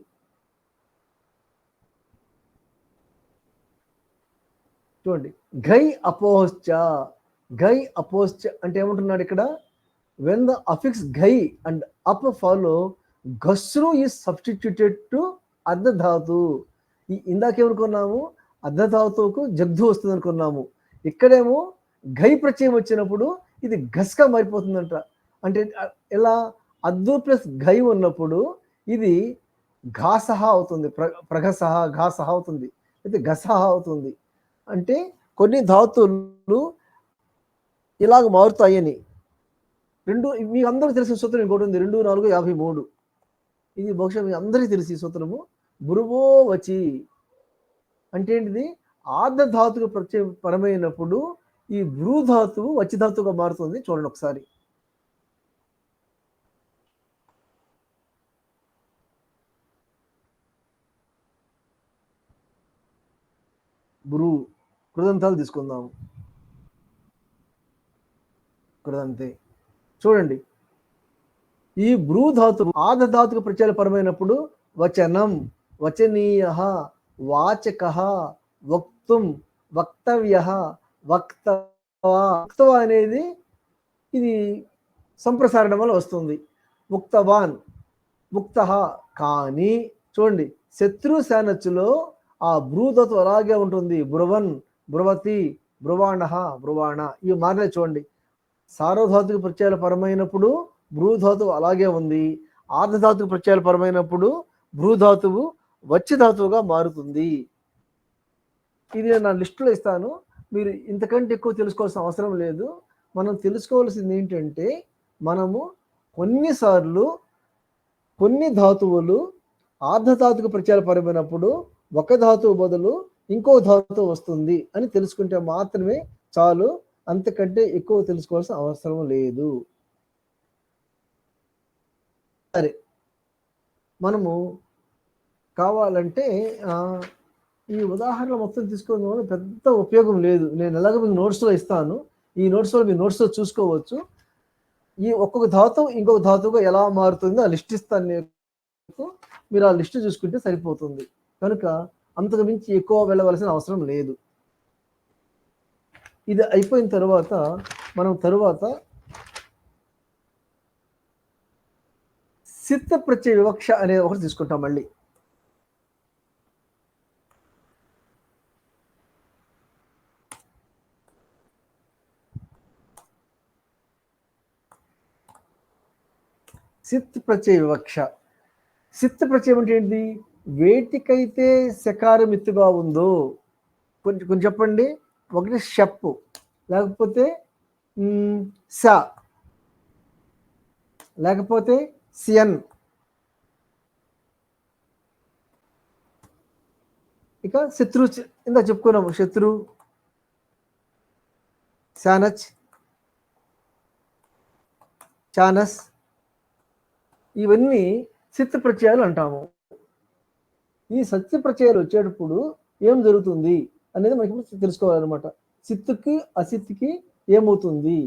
చూడండి. ఘై అపోహశ్చ. ఘై అపోహశ్చ అంటే ఏమంటున్నాడు ఇక్కడ? వెన్ ద అఫిక్స్ ఘై అండ్ అప్ ఫాలో ఘస్రు ఈజ్ సబ్స్టిట్యూటెడ్ టు అర్ధధాతు. ఇందాకేమనుకున్నాము? అర్ధధాతువుకు జగ్ధు వస్తుంది అనుకున్నాము. ఇక్కడేమో ఘై ప్రత్యయం వచ్చినప్పుడు ఇది ఘస్గా మారిపోతుందంట. అంటే ఎలా? అద్దు ప్లస్ ఘై ఉన్నప్పుడు ఇది ఘాసహ అవుతుంది, ప్రఘసహ ఘాసహ అవుతుంది, అయితే ఘసహ అవుతుంది. అంటే కొన్ని ధాతువులు ఇలాగ మారుతాయని. మీ అందరికీ తెలిసిన సూత్రం ఇంకోటి ఉంది, 2, 4, 53. ఇది బహుశా మీ అందరికీ తెలిసి ఈ సూత్రము. బురువో వచ్చి అంటే ఏంటిది? ఆర్ధధాతుకు ప్రత్యయ పరమైనప్పుడు ఈ భ్రూధాతువు వచ్చిధాతువుగా మారుతుంది. చూడండి ఒకసారి. భ్రూ కృదంతాలు తీసుకుందాము. కృదంతే చూడండి. ఈ భ్రూధాతువు ఆర్ధధాతుకు ప్రత్యయ పరమైనప్పుడు వచనం, వచనీయ, వాచక, వక్తుం, వక్తవ్య, వక్తవ అనేది ఇది సంప్రసారణం వల్ల వస్తుంది. ముక్తవాన్, ముక్త. కానీ చూడండి, శత్రు శానచ్చులో ఆ భ్రూధాతు అలాగే ఉంటుంది. బ్రువన్, బ్రువతి, బ్రువాణ, బ్రువాణ ఇవి మారలే. చూడండి, సార్వధాతుకు ప్రత్యయాల పరమైనప్పుడు భ్రూధాతువు అలాగే ఉంది. ఆర్ధధాతుకు ప్రత్యయాల పరమైనప్పుడు భ్రూధాతువు వచ్చిధాతువుగా మారుతుంది. ఇది నేను నా లిస్టులో ఇస్తాను. మీరు ఇంతకంటే ఎక్కువ తెలుసుకోవాల్సిన అవసరం లేదు. మనం తెలుసుకోవాల్సింది ఏంటంటే, మనము కొన్నిసార్లు కొన్ని ధాతువులు ఆర్ధధాతుకు ప్రత్యయాల పరమైనప్పుడు ఒక ధాతువు బదులు ఇంకో ధాతువు వస్తుంది అని తెలుసుకుంటే మాత్రమే చాలు. అంతకంటే ఎక్కువ తెలుసుకోవాల్సిన అవసరం లేదు. సరే, మనము కావాలంటే ఈ ఉదాహరణ మొత్తం తీసుకోవడం వల్ల పెద్ద ఉపయోగం లేదు. నేను ఎలాగో మీకు నోట్స్లో ఇస్తాను. ఈ నోట్స్లో మీరు నోట్స్లో చూసుకోవచ్చు. ఈ ఒక్కొక్క ధాతువు ఇంకొక ధాతువుగా ఎలా మారుతుందో ఆ లిస్ట్ ఇస్తాను మీకు. మీరు ఆ లిస్ట్ చూసుకుంటే సరిపోతుంది. కనుక అంతకు మించి ఎక్కువ వెళ్ళవలసిన అవసరం లేదు. ఇది అయిపోయిన తర్వాత మనం సిద్ధ ప్రత్యయ వివక్ష అనేది ఒకటి తీసుకుంటాం. మళ్ళీ సిత్ ప్రత్యయ వివక్ష. సిత్ ప్రత్యయం అంటే ఏంటి? వేటికైతే సకారం ఎత్తుగా ఉందో కొంచెం చెప్పండి. ఒకటి షప్, లేకపోతే స, లేకపోతే సియన్. ఇక శత్రు, ఇందా చెప్పుకున్నాము, శత్రు, శానచ్, చానస్, ఇవన్నీ సిత్ ప్రత్యయాలు అంటాము. ఈ సత్య ప్రత్యయాలు వచ్చేటప్పుడు ఏం జరుగుతుంది అనేది మనకి తెలుసుకోవాలన్నమాట. సిత్తుకి అసిత్తుకి ఏమవుతుంది?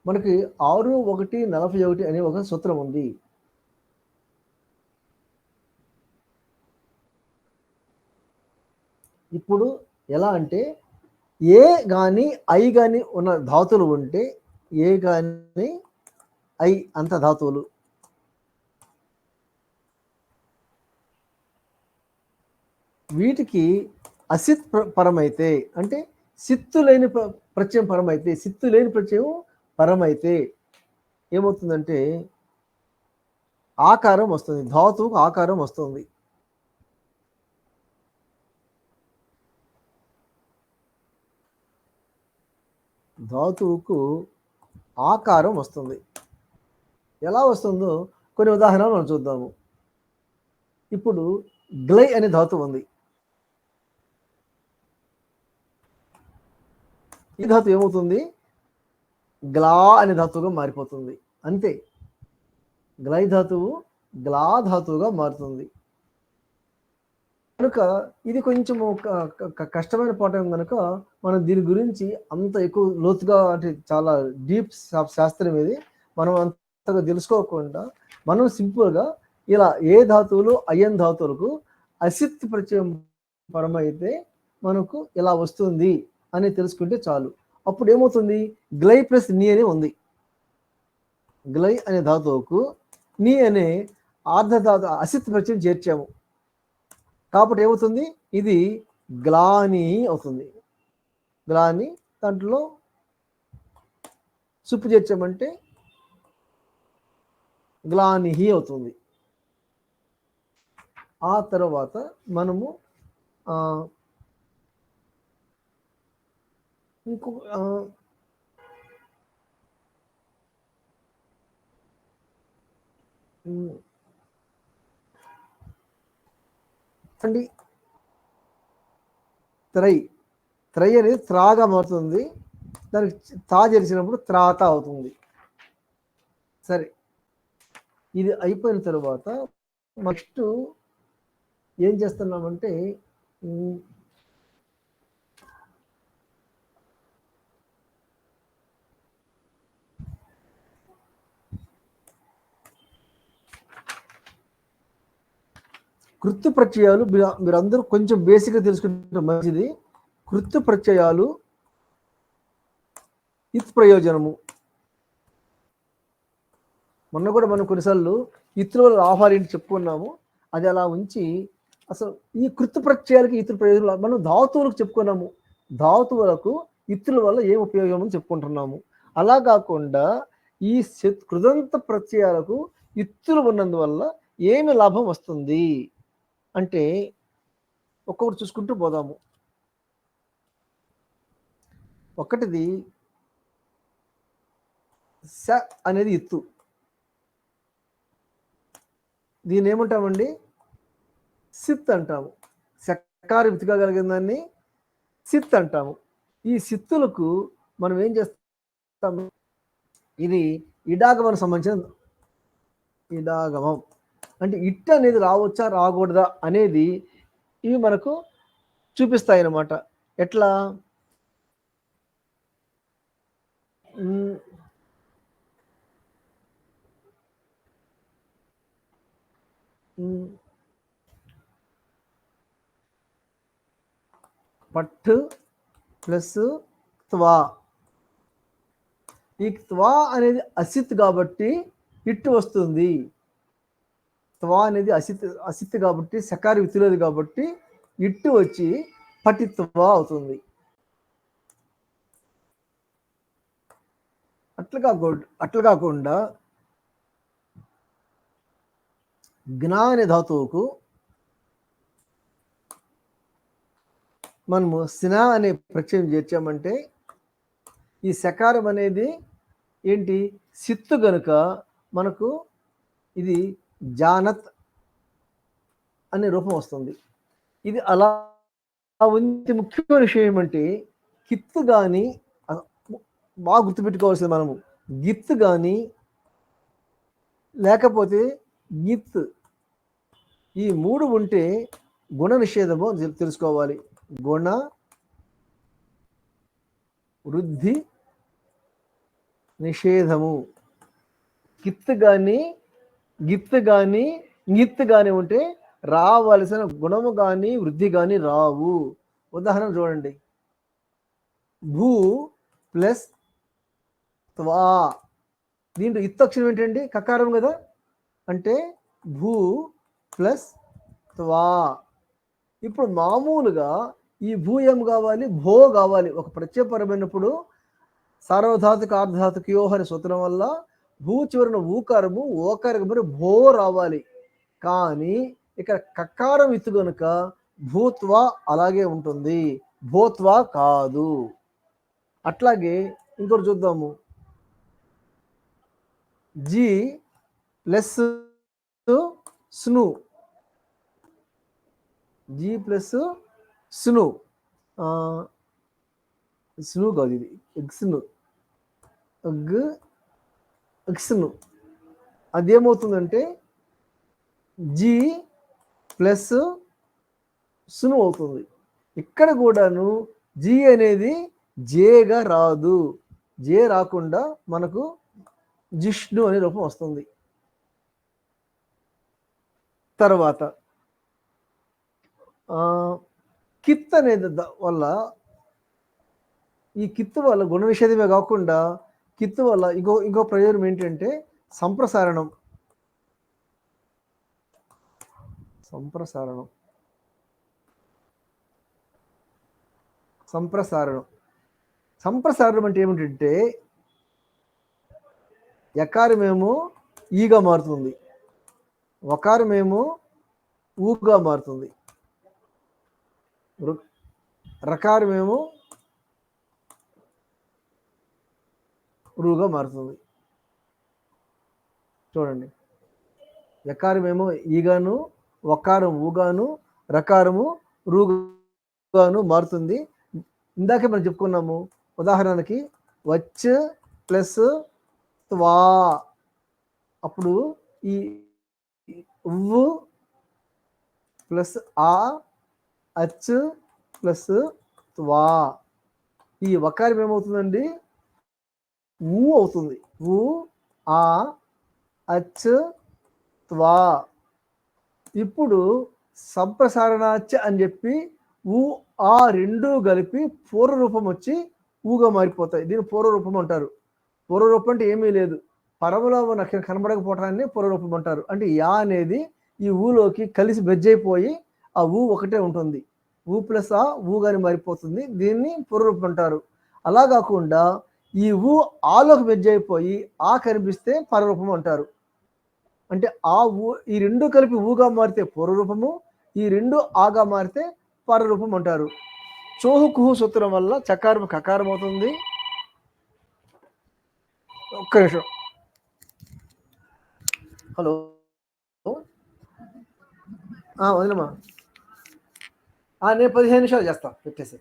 మనకి 6-1-41 అనే ఒక సూత్రం ఉంది. ఇప్పుడు ఎలా అంటే ఏ కానీ ఐ కానీ ఉన్న ధాతువులు ఉంటే, ఏ కానీ ఐ అంత ధాతువులు, వీటికి అసిత్ పరమైతే, అంటే సిత్తు లేని ప్రత్యయం పరమైతే, సిత్తు లేని ప్రత్యయం పరమైతే ఏమవుతుందంటే ఆకారం వస్తుంది, ధాతువుకు ఆకారం వస్తుంది. ధాతువుకు ఆకారం వస్తుంది. ఎలా వస్తుందో కొన్ని ఉదాహరణలు మనం చూద్దాము. ఇప్పుడు గ్లై అనే ధాతువు ఉంది. ఈ ధాతువు ఏమవుతుంది? గ్లా అనే ధాతువుగా మారిపోతుంది. అంతే, గ్లై ధాతువు గ్లా ధాతువుగా మారుతుంది. కనుక ఇది కొంచెం కష్టమైన పాఠం కనుక మనం దీని గురించి అంత ఎక్కువ లోతుగా, అంటే చాలా డీప్ శాస్త్రం ఇది, మనం అంతగా తెలుసుకోకుండా మనం సింపుల్గా ఇలా ఏ ధాతువులు అయన్ ధాతువులకు అసిత్ ప్రత్యయం పరమైతే మనకు ఇలా వస్తుంది అని తెలుసుకుంటే చాలు. అప్పుడు ఏమవుతుంది? గ్లై ప్లస్ నీ అని ఉంది. గ్లై అనే ధాతువుకు నీ అనే ఆర్ధధాతు అసిత్ ప్రత్యయం చేర్చాము కాబట్టి ఏమవుతుంది? ఇది గ్లాని అవుతుంది. గ్లాని దాంట్లో సుప్పు చేర్చామంటే గ్లానిహి అవుతుంది. ఆ తర్వాత మనము ఇంకొక అండి, త్రై అనేది త్రాగా మారుతుంది. దానికి తా చేసినప్పుడు త్రాత అవుతుంది. సరే, ఇది అయిపోయిన తర్వాత నెక్స్ట్ ఏం చేస్తున్నామంటే కృత్తు ప్రత్యయాలు మీరందరూ కొంచెం బేసిక్గా తెలుసుకుంటే మంచిది. కృత్తు ప్రత్యయాలు ఇత్ ప్రయోజనము. మొన్న కూడా మనం కొన్నిసార్లు ఇతరుల ఆహార్యం చెప్పుకున్నాము. అది అలా ఉంచి అసలు ఈ కృత్తు ప్రత్యయాలకి ఇతర ప్రయోజనాలు మనం ధాతువులకు చెప్పుకున్నాము. ధాతువులకు ఇతరుల వల్ల ఏం ఉపయోగం అని చెప్పుకుంటున్నాము. అలా కాకుండా ఈ కృదంత ప్రత్యయాలకు ఇత్తులు ఉన్నందువల్ల ఏమి లాభం వస్తుంది అంటే ఒక్కొక్కటి చూసుకుంటూ పోదాము. ఒకటిది స అనేది ఇత్తు. దీన్ని ఏమంటామండి? సిత్ అంటాము. సకారం ఇత్తుగా కలిగిన దాన్ని సిత్ అంటాము. ఈ సిత్తులకు మనం ఏం చేస్తాము? ఇది ఇడాగమం సంబంధించిన ఇడాగమం అంటే ఇట్ అనేది రావచ్చా రాకూడదా అనేది ఇవి మనకు చూపిస్తాయి అన్నమాట. ఎట్లా? పట్టు ప్లస్ త్వా. ఈ త్వా అనేది అసిత్ కాబట్టి ఇట్టు వస్తుంది. త్వా అనేది అసిత్ కాబట్టి సకారి విత్తులేదు కాబట్టి ఇట్టు వచ్చి పటిత్వా అవుతుంది. అట్లా అట్లా కాకుండా జ్ఞా అనే ధాతువుకు మనము సినా అనే ప్రత్యయం చేర్చామంటే ఈ సకారం అనేది ఏంటి, సిత్తు గనుక మనకు ఇది జానత్ అనే రూపం వస్తుంది. ఇది అలా ఉంది. ముఖ్యమైన విషయం ఏమంటే కిత్తు కానీ బాగా గుర్తుపెట్టుకోవాల్సింది మనము, గిత్తు కానీ లేకపోతే గిత్, ఈ మూడు ఉంటే గుణ నిషేధము తెలుసుకోవాలి. గుణ వృద్ధి నిషేధము. కిత్ కానీ గిత్ కానీ గిత్ కానీ ఉంటే రావలసిన గుణము కానీ వృద్ధి కానీ రావు. ఉదాహరణ చూడండి, భూ ప్లస్ త్వా, దీంట్లో ఇత్తక్షరం ఏంటండి, కకారం కదా, అంటే భూ ప్లస్ త్వా. ఇప్పుడు మామూలుగా ఈ భూ ఏం కావాలి, భో కావాలి. ఒక ప్రత్యయపరమైనప్పుడు సార్వధాతుక ఆర్ధాతుకయో అనే సూత్రం వల్ల భూ చివరిన ఊకారము ఓకారము మరి భో రావాలి. కానీ ఇక్కడ కకారం ఇత్తు కనుక భూత్వా అలాగే ఉంటుంది, భోత్వా కాదు. అట్లాగే ఇంకోటి చూద్దాము, జీ ప్లస్ స్ను, జీ ప్లస్ స్ను, స్ను కాదు, ఇది ఎగ్స్ను, ఎగ్స్ను. అదేమవుతుందంటే జీ ప్లస్ స్ను అవుతుంది. ఇక్కడ కూడాను జీ అనేది జేగా రాదు, జే రాకుండా మనకు జిష్ణు అనే రూపం వస్తుంది. తర్వాత కిత్ అనేది వల్ల, ఈ కిత్తు వల్ల గుణ నిషేధమే కాకుండా కిత్తు వల్ల ఇంకో ప్రయోజనం ఏంటంటే సంప్రసారణం. సంప్రసారణం సంప్రసారణం సంప్రసారణం అంటే ఏమిటంటే యకారమేమో ఈగా మారుతుంది, వకారమేమో ఊగా మారుతుంది, రకారమేమో రూగా మారుతుంది. చూడండి, యకారమేమో ఈగాను, వకారం ఊగాను, రకారము రూగాను మారుతుంది. ఇందాకే మనం చెప్పుకున్నాము, ఉదాహరణకి వచ్ ప్లస్ త్వా, అప్పుడు ఈ ఉవ్వు ప్లస్ ఆ, అచ్ ప్లస్ త్వా, ఈ వకారం ఏమవుతుందండి, ఊ అవుతుంది. ఊ ఆ అచ్ త్వా. ఇప్పుడు సంప్రసారణాచ అని చెప్పి ఊ ఆ రెండు కలిపి పూర్వరూపం వచ్చి ఊగా మారిపోతాయి. దీన్ని పూర్వరూపం అంటారు. పూర్వరూపం అంటే ఏమీ లేదు, పరములో మనకి కనబడకపోవటాన్ని పూర్వరూపం అంటారు. అంటే యా అనేది ఈ ఊలోకి కలిసి బెజ్జైపోయి ఆ ఊ ఒకటే ఉంటుంది, ఊ ప్లస్ ఆ ఊగాని మారిపోతుంది. దీన్ని పూర్వరూపం అంటారు. అలా కాకుండా ఈ ఊ ఆలోకి బెజ్జైపోయి ఆ కనిపిస్తే పరరూపం అంటారు. అంటే ఆ ఊ, ఈ రెండు కలిపి ఊగా మారితే పూర్వరూపము, ఈ రెండు ఆగా మారితే పరరూపం అంటారు. చోహు కుహు సూత్రం వల్ల చకారం కకారం అవుతుంది. ఒక్క నిమిషం, హలో వదినమ్మా, నేను 15 నిమిషాలు చేస్తా, పెట్టేసి.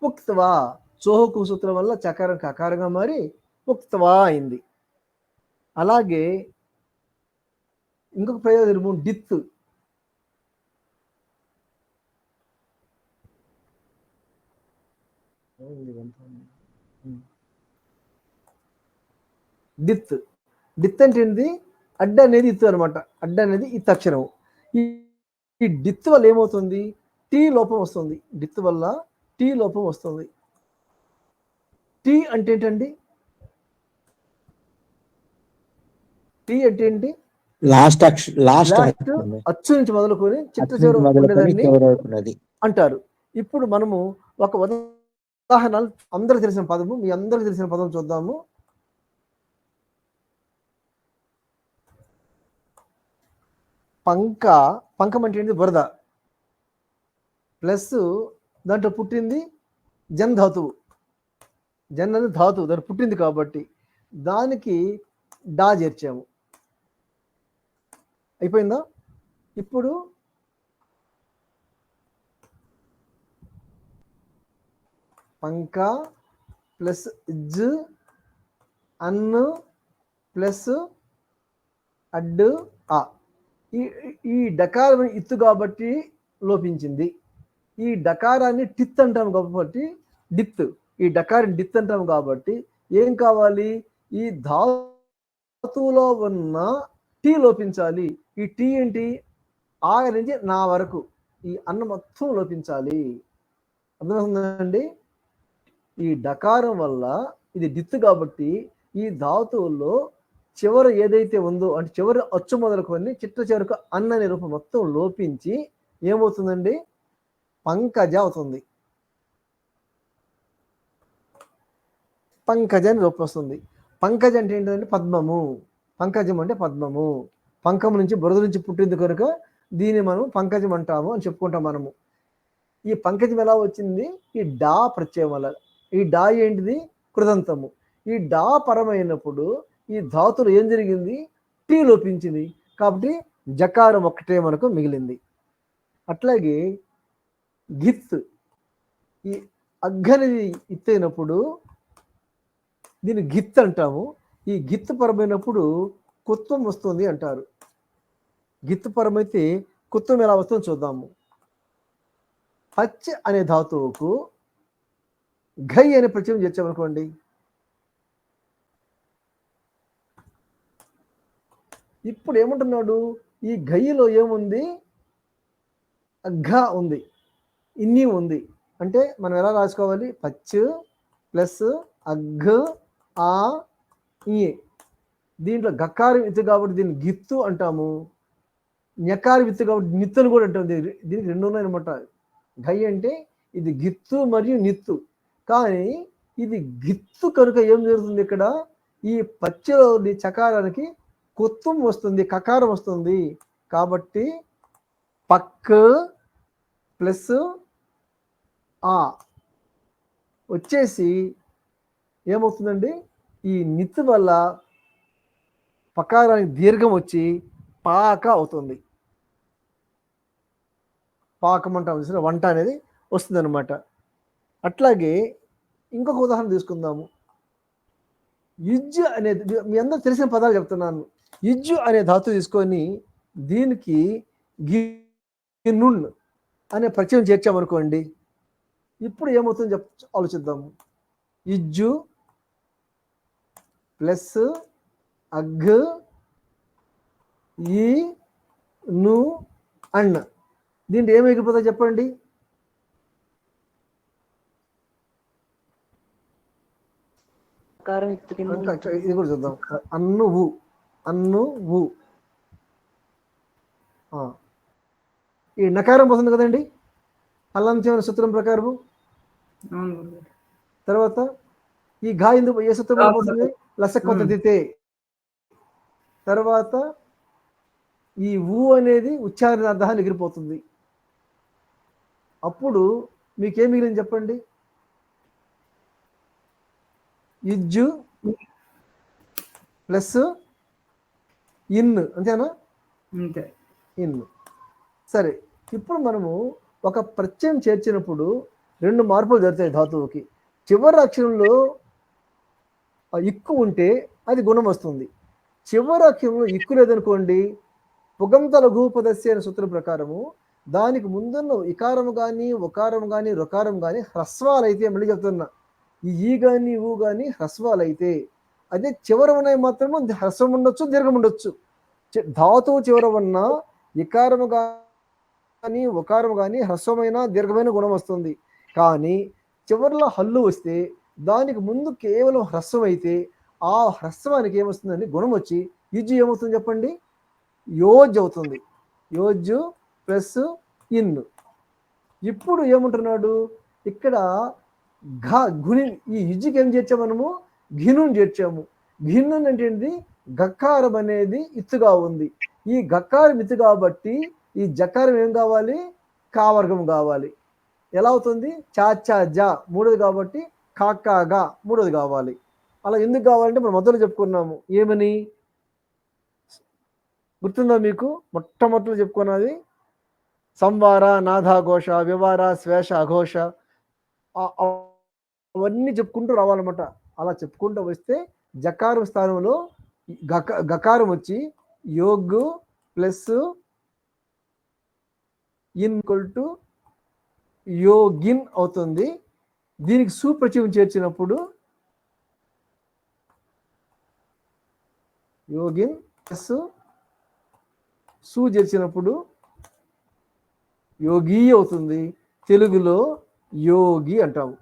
పుక్తవా, చోహకు సూత్రం వల్ల చకారం కకారంగా మారి పుక్తవా అయింది. అలాగే ఇంకొక ప్రయోజనము డిత్. డిత్, డిత్ అంటే ఏంటి, అడ్డ అనేది ఇత్తు అనమాట. అడ్డ అనేది ఇత్ అక్షరం. ఈ డిత్ వల్ల ఏమవుతుంది, టీ లోపం వస్తుంది. డిత్ వల్ల టీ లోపం వస్తుంది. టీ అంటే ఏంటండి, టీ అంటే ఏంటి, లాస్ట్ లాస్ట్ అచ్చు నుంచి మొదలుకొని చిట్ట చివరి ఉండేదాన్ని అంటారు. ఇప్పుడు మనము ఒక ఉదాహరణ అందరికి తెలిసిన పదము, మీ అందరికి తెలిసిన పదం చూద్దాము. పంకం అంటే ఏంటి? బురద ప్లస్ దాంట్లో పుట్టింది జన్ ధాతువు. జన్ అనేది ధాతువు, దాంట్లో పుట్టింది కాబట్టి దానికి డా చేర్చాము. అయిపోయిందా? ఇప్పుడు పంక ప్లస్ ఇజ్ అన్ను ప్లస్ అడ్డు ఆ. ఈ డకారం ఇత్తు కాబట్టి లోపించింది. ఈ డకారాన్ని టిత్ అంటాం కాబట్టి డిత్, ఈ డకారం డిత్ అంటాం కాబట్టి ఏం కావాలి? ఈ ధాతువులో ఉన్న టీ లోపించాలి. ఈ టీ ఏంటి? ఆ నుంచి నా వరకు ఈ అన్న మొత్తం లోపించాలి. అర్థమవుతుందండి? ఈ డకారం వల్ల ఇది డిత్ కాబట్టి ఈ ధాతువుల్లో చివరి ఏదైతే ఉందో అంటే చివరి అచ్చు మొదలుకొని చిట్ట చివరకు అన్న అనే రూపం మొత్తం లోపించి ఏమవుతుందండి? పంకజ అవుతుంది. పంకజ అని రూపం వస్తుంది. పంకజ అంటే ఏంటంటే పద్మము. పంకజం అంటే పద్మము. పంకం నుంచి బురద నుంచి పుట్టింది కనుక దీన్ని మనం పంకజం అంటాము అని చెప్పుకుంటాం మనము. ఈ పంకజం ఎలా వచ్చింది? ఈ డా ప్రత్యయం వల్ల. ఈ డా ఏంటిది? కృదంతము. ఈ డా పరమైనప్పుడు ఈ ధాతులు ఏం జరిగింది? టీ లోపించింది కాబట్టి జకారం ఒక్కటే మనకు మిగిలింది. అట్లాగే గిత్, ఈ అగ్గనిది ఇత్తైనప్పుడు దీన్ని గిత్ అంటాము. ఈ గిత్ పరమైనప్పుడు కుత్వం వస్తుంది అంటారు. గిత్ పరమైతే కుత్వం ఎలా వస్తుందో చూద్దాము. పచ్చ అనే ధాతువుకు ఘై అనే ప్రత్యయం చేర్చామనుకోండి, ఇప్పుడు ఏమంటున్నాడు? ఈ ఘయిలో ఏముంది? అఘ ఉంది, ఇన్ని ఉంది. అంటే మనం ఎలా రాసుకోవాలి? పచ్చు ప్లస్ అఘ ఆ ఈ. దీంట్లో గక్కారం విత్తు కాబట్టి దీన్ని గిత్తు అంటాము. ఞకారం విత్తు కాబట్టి నిత్తులు కూడా అంటాం. దీనికి రెండు ఉన్నాయన్నమాట. ఘై అంటే ఇది గిత్తు మరియు నిత్తు. కానీ ఇది గిత్తు కనుక ఏం జరుగుతుంది? ఇక్కడ ఈ పచ్చలోని చకారానికి కుత్వం వస్తుంది, కకారం వస్తుంది. కాబట్టి పక్ ప్లస్ ఆ వచ్చేసి ఏమవుతుందండి? ఈ నిత్తు వల్ల పకారానికి దీర్ఘం వచ్చి పాక అవుతుంది. పాకం అంటాం, వంట అనేది వస్తుంది అనమాట. అట్లాగే ఇంకొక ఉదాహరణ తీసుకుందాము. యుజ్ అనేది మీ అందరూ తెలిసిన పదాలు చెప్తున్నాను. యుజ్ అనే ధాతు తీసుకొని దీనికి గిన్నున్ అనే ప్రత్యయం చేర్చామనుకోండి, ఇప్పుడు ఏమవుతుందో ఆలోచిద్దాము. యుజ్జు ప్లస్ అగ్ ఈ ను అన్న. దీంట్లో ఏమి ఎగిరిపోతా చెప్పండి? ఇది కూడా చూద్దాం. అన్ను ఊ, అన్ను ఊ. ఈ నకారం పోతుంది కదండి అల్లంత్యమైన సూత్రం ప్రకారము. తర్వాత ఈ ఘా ఎందుకు ఏ సూత్రం పోతుంది? లసక్కొత్తదితే. తర్వాత ఈ ఊ అనేది ఉచ్చారణార్థాన్ని ఎగిరిపోతుంది. అప్పుడు మీకేం మిగిలింది చెప్పండి? ఇజ్జు ప్లస్ ఇన్, అంతేనా? అంతే. ఇన్. సరే, ఇప్పుడు మనము ఒక ప్రత్యయం చేర్చినప్పుడు రెండు మార్పులు జరుగుతాయి ధాతువుకి. చివరి అక్షరంలో ఇక్కు ఉంటే అది గుణం వస్తుంది. చివరి అక్షరంలో ఇక్కు లేదనుకోండి, పుగంత లఘూపదస్య అనే సూత్రం ప్రకారము దానికి ముందున్న ఇకారము కానీ ఉకారం కానీ రుకారం కానీ హ్రస్వాలైతే, మళ్ళీ చెప్తున్నా, ఈ కానీ ఊ కానీ హ్రస్వాలైతే, అదే చివర ఉన్నాయి మాత్రము హ్రస్వం ఉండొచ్చు, దీర్ఘం ఉండొచ్చు. ధాతువు చివర ఉన్న ఇకారము కానీ ఉకారము కానీ హ్రస్వమైన దీర్ఘమైన గుణం వస్తుంది. కానీ చివరిలో హల్లు వస్తే దానికి ముందు కేవలం హ్రస్వం అయితే ఆ హ్రస్వానికి ఏమొస్తుందండి? గుణం వచ్చి యుజ్జు ఏమవుతుంది చెప్పండి? యోజ్ అవుతుంది. యోజ్ ప్లస్ ఇన్. ఇప్పుడు ఏమంటున్నాడు ఇక్కడ గుని, ఈ యుజ్కి ఏం చేర్చాము మనము, ఘిను చేర్చాము. ఘిను అంటే ఏంటి, గక్కారం అనేది ఇత్తుగా ఉంది. ఈ గక్కారం ఇత్తు కాబట్టి ఈ జకారం ఏం కావాలి, కావర్గం కావాలి. ఎలా అవుతుంది, చాచా జా మూడోది కాబట్టి కాకాగా మూడోది కావాలి. అలా ఎందుకు కావాలంటే మనం మొదలు చెప్పుకున్నాము. ఏమని గుర్తుందా మీకు, మొట్టమొదటిలో చెప్పుకున్నది సంవార, నాథాఘోష, వ్యవహార, శ్వేష, అఘోష, అవన్నీ చెప్పుకుంటూ రావాలన్నమాట. అలా చెప్పుకుంటూ వస్తే జకారం స్థానంలో గకారం వచ్చి యోగ్ ప్లస్ ఇన్ ఈక్వల్ టు యోగిన్ అవుతుంది. దీనికి సుప్రత్యయం చేర్చినప్పుడు యోగిన్ ప్లస్ సు చేర్చినప్పుడు యోగి అవుతుంది. తెలుగులో యోగి అంటాము,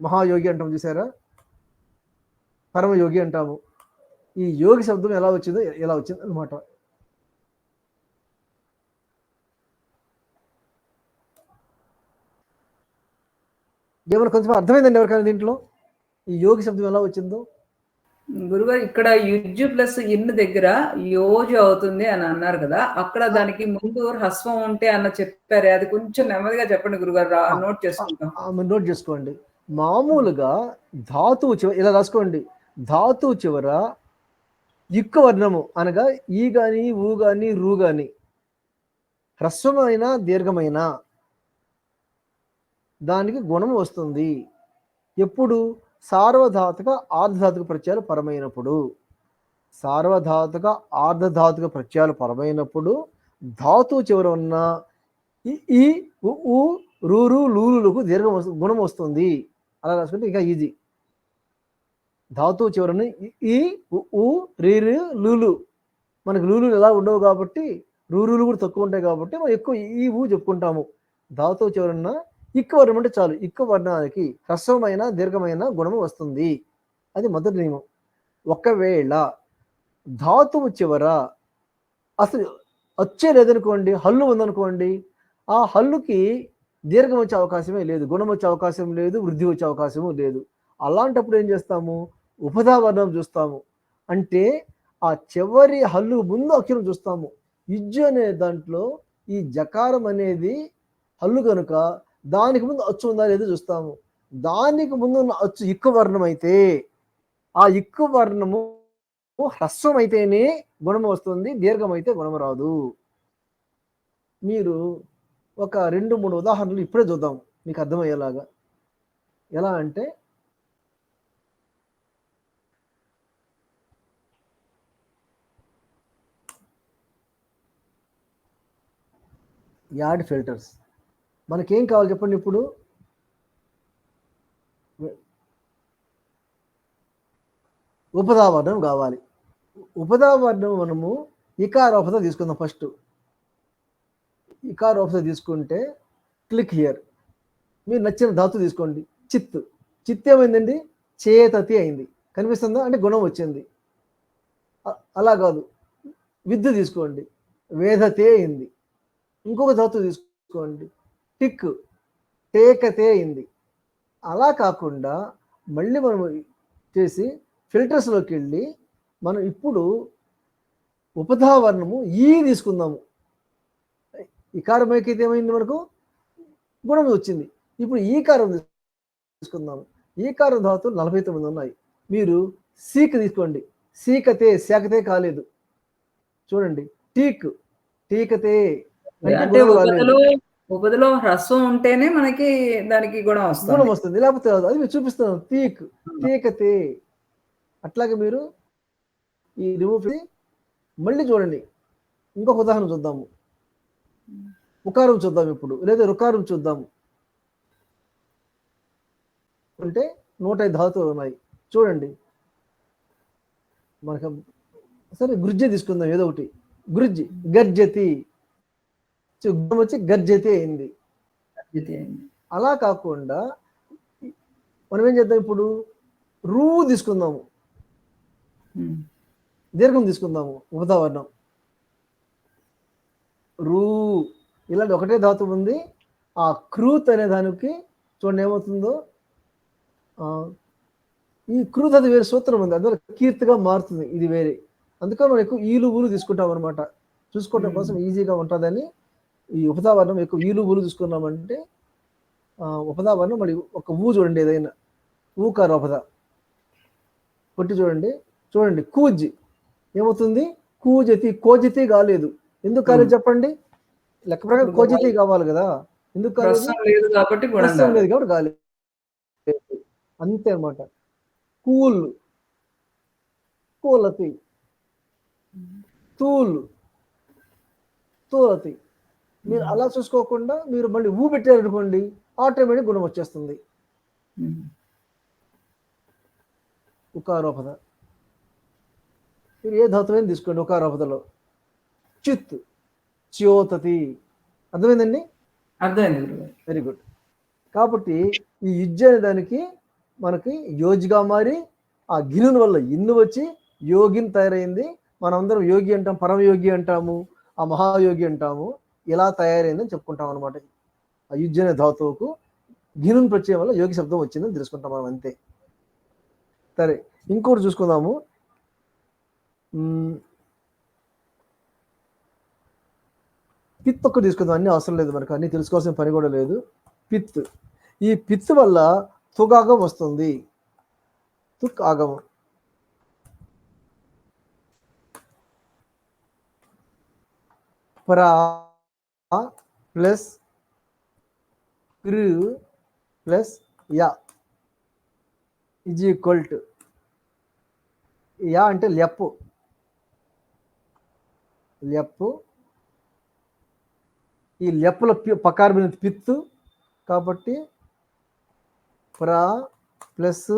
మహాయోగి అంటాము, చూసారా, పరమయోగి అంటాము. ఈ యోగి శబ్దం ఎలా వచ్చిందో ఎలా వచ్చింది అనమాట. ఏమైనా కొంచెం అర్థమైందండి ఎవరికైనా దీంట్లో ఈ యోగి శబ్దం ఎలా వచ్చిందో? గురుగారు ఇక్కడ యుజ్ ప్లస్ ఇన్ దగ్గర యోజు అవుతుంది అని అన్నారు కదా, అక్కడ దానికి ముందు హ్రస్వం ఉంటే అన్న చెప్పారే, అది కొంచెం నెమ్మదిగా చెప్పండి గురుగారు, నోట్ చేసుకుంటాం. నోట్ చేసుకోండి. మామూలుగా ధాతువు చివర ఇలా రాసుకోండి. ధాతువు చివర ఇక్కు వర్ణము అనగా ఈ గాని, ఊ గాని, రూ గాని హ్రస్వమైన దీర్ఘమైన దానికి గుణం వస్తుంది. ఎప్పుడు, సార్వధాతుక ఆర్ధధాతుక ప్రత్యయాలు పరమైనప్పుడు. సార్వధాతుక ఆర్ధధాతుక ప్రత్యయాలు పరమైనప్పుడు ధాతువు చివర ఉన్న ఈ ఉ రూరు లూలులకు దీర్ఘం గుణం వస్తుంది. అలా రాసుకుంటే ఇంకా ఈజీ. ధాతువు చివరని ఈ ఉ రీరు లూలు, మనకి లూలు ఎలా ఉండవు కాబట్టి రూరులు కూడా తక్కువ ఉంటాయి కాబట్టి మనం ఎక్కువ ఈ ఊ చెప్పుకుంటాము. ధాతువు చివరన్న ఇక్కు వర్ణం అంటే చాలు, ఇక్కు వర్ణానికి హ్రస్వమైన దీర్ఘమైన గుణము వస్తుంది. అది మొదటి నియమం. ఒకవేళ ధాతువు చివర అసలు వచ్చే లేదనుకోండి, హల్లు ఉందనుకోండి, ఆ హల్లుకి దీర్ఘం వచ్చే అవకాశమే లేదు, గుణం వచ్చే అవకాశం లేదు, వృద్ధి వచ్చే అవకాశము లేదు. అలాంటప్పుడు ఏం చేస్తాము, ఉపధా వర్ణం చూస్తాము. అంటే ఆ చివరి హల్లు ముందు అక్షరం చూస్తాము. ఇజ్జు అనే దాంట్లో ఈ జకారం అనేది హల్లు కనుక దానికి ముందు అచ్చు ఉందా లేదో చూస్తాము. దానికి ముందు ఉన్న అచ్చు ఇక్కు వర్ణం అయితే ఆ ఇక్కు వర్ణము హ్రస్వం అయితేనే గుణము వస్తుంది, దీర్ఘం అయితే గుణము రాదు. మీరు ఒక 2-3 ఉదాహరణలు ఇప్పుడే చూద్దాం మీకు అర్థమయ్యేలాగా. ఎలా అంటే, యాడ్ ఫిల్టర్స్ మనకేం కావాలి చెప్పండి. ఇప్పుడు ఉపధావర్ణం కావాలి. ఉపధావర్ణం మనము ఇకారోపద తీసుకుందాం. ఫస్ట్ ఇకారోపద తీసుకుంటే క్లిక్ హియర్. మీరు నచ్చిన ధాతు తీసుకోండి. చిత్, చిత్ ఏమైందండి, చేతతి అయింది, కనిపిస్తుందా, అంటే గుణం వచ్చింది. అలా కాదు, విద్యు తీసుకోండి, వేదతే అయింది. ఇంకొక ధాతు తీసుకోండి, టిక్, టేకతే అయింది. అలా కాకుండా మళ్ళీ మనం చేసి ఫిల్టర్స్లోకి వెళ్ళి మనం ఇప్పుడు ఉపధావర్ణము ఈ తీసుకుందాము. ఇకారమైతే ఏమైంది, మనకు గుణం వచ్చింది. ఇప్పుడు ఈకారం తీసుకుందాము. ఈకారం ధాతులు 49 ఉన్నాయి. మీరు సీక్ తీసుకోండి, సీకతే, శాకతే కాలేదు, చూడండి, టీక్, టీకతే అంటే ఉపదలో హ్రస్వం ఉంటేనే మనకి దానికి గుణం వస్తుంది, లేకపోతే అది మీరు చూపిస్తాను. తీక్, తీకతే. అట్లాగే మీరు ఈ రిమూవ్ మళ్ళీ చూడండి. ఇంకొక ఉదాహరణ చూద్దాము. ఉకారం చూద్దాం ఇప్పుడు, లేదా రుకారం చూద్దాము. అంటే 105 ధాతువులు ఉన్నాయి చూడండి. మనకు సరే గృజ్జ తీసుకుందాం, ఏదో ఒకటి. గృజ్జి, గర్జతి, వచ్చి గర్జతి అయింది. అలా కాకుండా మనం ఏం చేద్దాం, ఇప్పుడు రూ తీసుకుందాము, దీర్ఘం తీసుకుందాము, ఉపధావర్ణం. రూ, ఇలాంటి ఒకటే ధాతువు ఉంది. ఆ క్రూత్ అనే దానికి చూడండి ఏమవుతుందో, ఈ క్రూత్ అది వేరే సూత్రం ఉంది, అందువల్ల కీర్తిగా మారుతుంది, ఇది వేరే. అందుకని మనం ఎక్కువ ఈలు ఊలు తీసుకుంటాం అనమాట, చూసుకోవడం కోసం ఈజీగా ఉంటుందని. ఈ ఉపధావర్ణం ఎక్కువ ఈలు ఊలు తీసుకున్నామంటే ఉపధావర్ణం మళ్ళీ ఒక ఊ చూడండి, ఏదైనా ఊకార ఉపధ కొట్టి చూడండి. చూడండి కూజ్ ఏమవుతుంది, కూజతి, కోజతి కాలేదు. ఎందుకు కాలేదు చెప్పండి, లెక్క ప్రకారం కోజతి కావాలి కదా, ఎందుకు కాలేదు, లేదు కాబట్టి లేదు కాబట్టి కాలేదు, అంతే అన్నమాట. కూల్, కూలతి, తూల్, తూలతి. మీరు అలా చూసుకోకుండా మీరు మళ్ళీ ఊ పెట్టారనుకోండి, ఆటోమేటిక్ గుణం వచ్చేస్తుంది. ఉకారోపద, మీరు ఏ ధాతువైనా తీసుకోండి ఉకారోపదలో. చిత్, చ్యోతతి, అర్థమైందండి? అర్థమైంది. Very good. కాబట్టి ఈ యుజ్జ అనే దానికి మనకి యోజిగా మారి ఆ గినుని వల్ల ఇన్ను వచ్చి యోగిని తయారైంది. మనం అందరం యోగి అంటాం, పరమయోగి అంటాము, ఆ మహాయోగి అంటాము. ఇలా తయారైందని చెప్పుకుంటాం అనమాట. ఆ యుజ్జ అనే ధాతువుకు గినుని ప్రత్యయం వల్ల యోగి శబ్దం వచ్చిందని తెలుసుకుంటాం మనం, అంతే. సరే, ఇంకోటి చూసుకుందాము. పిత్ ఒక్కటి తీసుకుందాం, అన్నీ అవసరం లేదు మనకు, అన్నీ తెలుసుకోవాల్సిన పని కూడా లేదు. పిత్, ఈ పిత్ వల్ల తుగాగం వస్తుంది, తుక్ ఆగమం. ప్రా ప్లస్ కృ ప్లస్ యా ఈజ్ ఈక్వల్ టు, యా అంటే లెప్పు, లెప్పు. ఈ లెప్పుల పకారం మీద పిత్తు కాబట్టి ప్రా ప్లస్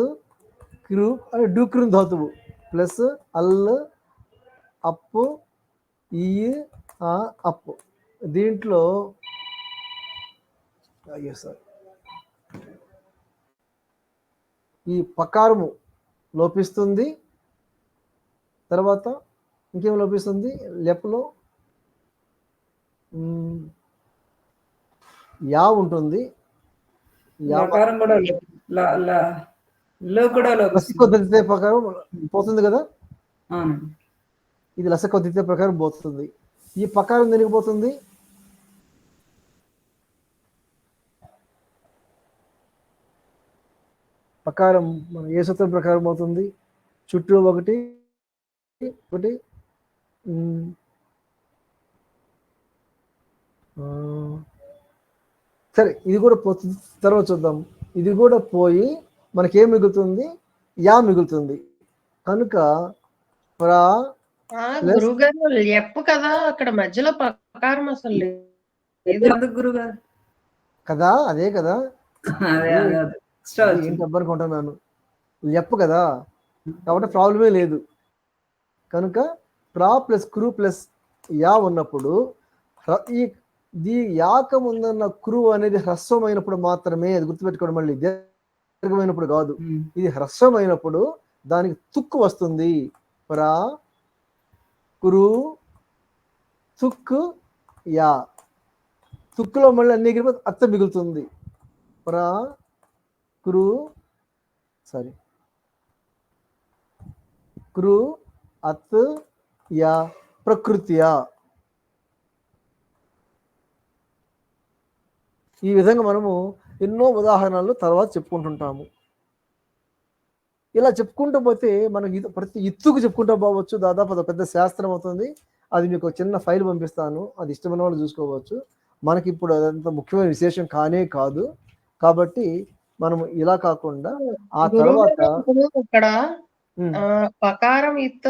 క్రూ అంటే డూక్రు ధాతువు ప్లస్ అల్ అప్పు ఈ అప్పు. దీంట్లో అయ్యో సార్, ఈ పకారము లోపిస్తుంది. తర్వాత ఇంకేం లోపిస్తుంది, లెప్లో యా ఉంటుంది, లసకొద్దితే ప్రకారం పోతుంది కదా, ఇది లసకొద్దితే ప్రకారం పోతుంది. ఈ ప్రకారం దేనికి పోతుంది, ప్రకారం మన ఏ సూత్రం ప్రకారం పోతుంది, చుట్టూ ఒకటి ఒకటి సరే, ఇది కూడా పోతుంది, తర్వాత చూద్దాం. ఇది కూడా పోయి మనకేం మిగులుతుంది, యా మిగులుతుంది. కనుక ప్రా గురుగారు లెప్పు కదా, అక్కడ మధ్యలో పకారం అసలు లేదు గురుగారు కదా, అదే కదా, ఏంటి అబ్బనుకుంటున్నాను, లెప్పు కదా కాబట్టి ప్రాబ్లమే లేదు. కనుక ప్రా ప్లస్ క్రూ ప్లస్ యా ఉన్నప్పుడు ఈ యాక ముందన్న క్రూ అనేది హ్రస్వమైనప్పుడు మాత్రమే, అది గుర్తుపెట్టుకోవడం, మళ్ళీ దీర్ఘమైనప్పుడు కాదు. ఇది హ్రస్వమైనప్పుడు దానికి తుక్కు వస్తుంది. ప్రా క్రూ తుక్కు యా, తుక్కులో మళ్ళీ అన్ని ఎగిరిపోతే అత్త మిగులుతుంది. ప్రా క్రూ క్రూ అత్ యా ప్రకృత్యా. ఈ విధంగా మనము ఎన్నో ఉదాహరణలు తర్వాత చెప్పుకుంటుంటాము. ఇలా చెప్పుకుంటూ పోతే మనకి ప్రతి ఇత్తుకు చెప్పుకుంటూ పోవచ్చు, దాదాపు అది పెద్ద శాస్త్రం అవుతుంది. అది మీకు చిన్న ఫైల్ పంపిస్తాను, అది ఇష్టమైన వాళ్ళు చూసుకోవచ్చు. మనకి ఇప్పుడు అదంత ముఖ్యమైన విశేషం కానే కాదు. కాబట్టి మనము ఇలా కాకుండా ఆ తర్వాత ఇక్కడ పకారం ఇత్తు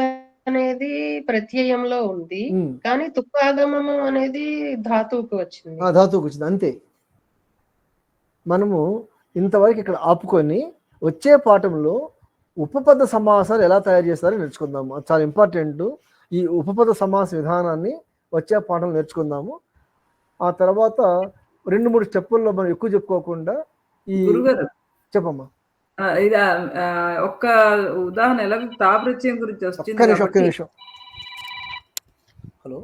అనేది ప్రత్యయంలో ఉంది, కానీ తుక్కాగమము అనేది ధాతువుకి వచ్చింది, ధాతువుకి వచ్చింది, అంతే. మనము ఇంతవరకు ఇక్కడ ఆపుకొని వచ్చే పాఠంలో ఉపపద సమాసాలు ఎలా తయారు చేస్తారో నేర్చుకుందాము. అది చాలా ఇంపార్టెంట్. ఈ ఉపపద సమాస విధానాన్ని వచ్చే పాఠంలో నేర్చుకుందాము. ఆ తర్వాత 2-3 స్టెప్పుల్లో మనం ఎక్కువ చెప్పుకోకుండా ఈ చెప్పమ్మా, ఇది ఒక్క ఉదాహరణ ఎలా తాప్రత్యయం గురించి వస్తుంది. ఒక్క నిమిషం. హలో,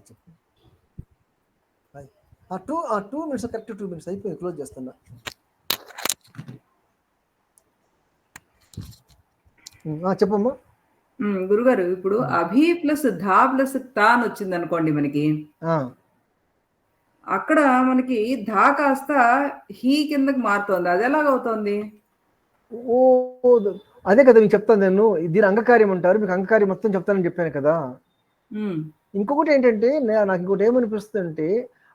చెప్పండి. ఆ 2 minutes కరెక్ట్ 2 minutes అయిపోయింది, క్లోజ్ చేస్తున్నా. చెప్పమ్మా. గురుగారు ఇప్పుడు అభి ప్లస్ ధా ప్లస్ తా అని వచ్చింది అనుకోండి మనకి, అక్కడ మనకి ధా కాస్త హీ కిందకి మారుతోంది, అది ఎలాగవుతోంది? ఓ అదే కదా మీకు చెప్తాను నేను, దీని అంగకార్యం అంటారు, మీకు అంగకార్యం మొత్తం చెప్తానని చెప్పాను కదా. ఇంకొకటి ఏంటంటే నాకు ఇంకోటి ఏమనిపిస్తుంది అంటే,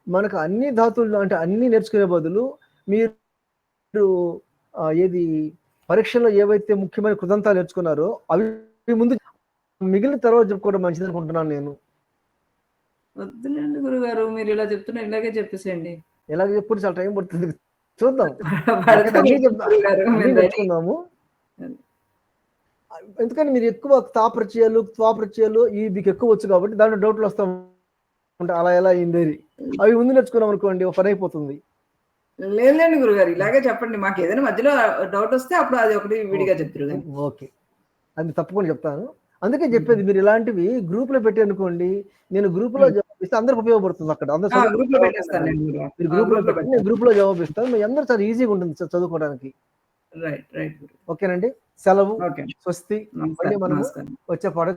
మనకు అన్ని ధాతువులు అంటే అన్ని నేర్చుకునే బదులు మీరు ఏది పరీక్షలో ఏవైతే ముఖ్యమైన కృదంతాలు నేర్చుకున్నారో అవి ముందు మిగిలిన తర్వాత చెప్పుకోవడం మంచిది అనుకుంటున్నాను నేను. వద్దులేండి గురుగారు, మీరు ఇలా చెప్తున్నారు, ఇలాగే చెప్పేసేయండి. ఎలాగ చెప్పుడు చాలా టైం పడుతుంది, చూద్దాం. నేర్చుకుందాము. ఎందుకని మీరు ఎక్కువ తాప్రత్యయాలు ఇవి మీకు ఎక్కువ వచ్చు కాబట్టి దాంట్లో డౌట్లు వస్తాం అంటే అలా ఎలా అయింది అవి ముందు నేర్చుకున్నాం అనుకోండి, ఒక పని అయిపోతుంది. లేదండి గురుగారు, ఇలాగే చెప్పండి, మాకు ఏదైనా మధ్యలో డౌట్ వస్తే అప్పుడు అది ఒకటి విడిగా చెప్తారు. ఓకే, అది తప్పకుండా చెప్తాను. అందుకే చెప్పేది, మీరు ఇలాంటివి గ్రూప్ లో పెట్టి అనుకోండి, నేను గ్రూప్ లో జవాబిస్తే అందరికి ఉపయోగపడుతుంది. అక్కడ అందరూ గ్రూప్ లో పెట్టేస్తాను, మీరు గ్రూప్ లో పెట్టి నేను గ్రూప్ లో జవాబిస్తాను, మీ అందరూ చాలా ఈజీగా ఉంటుంది చదువుకోవడానికి. రైట్. ఓకేనండి, సెలవు, స్వస్తి. మళ్ళీ మనము వచ్చే పాట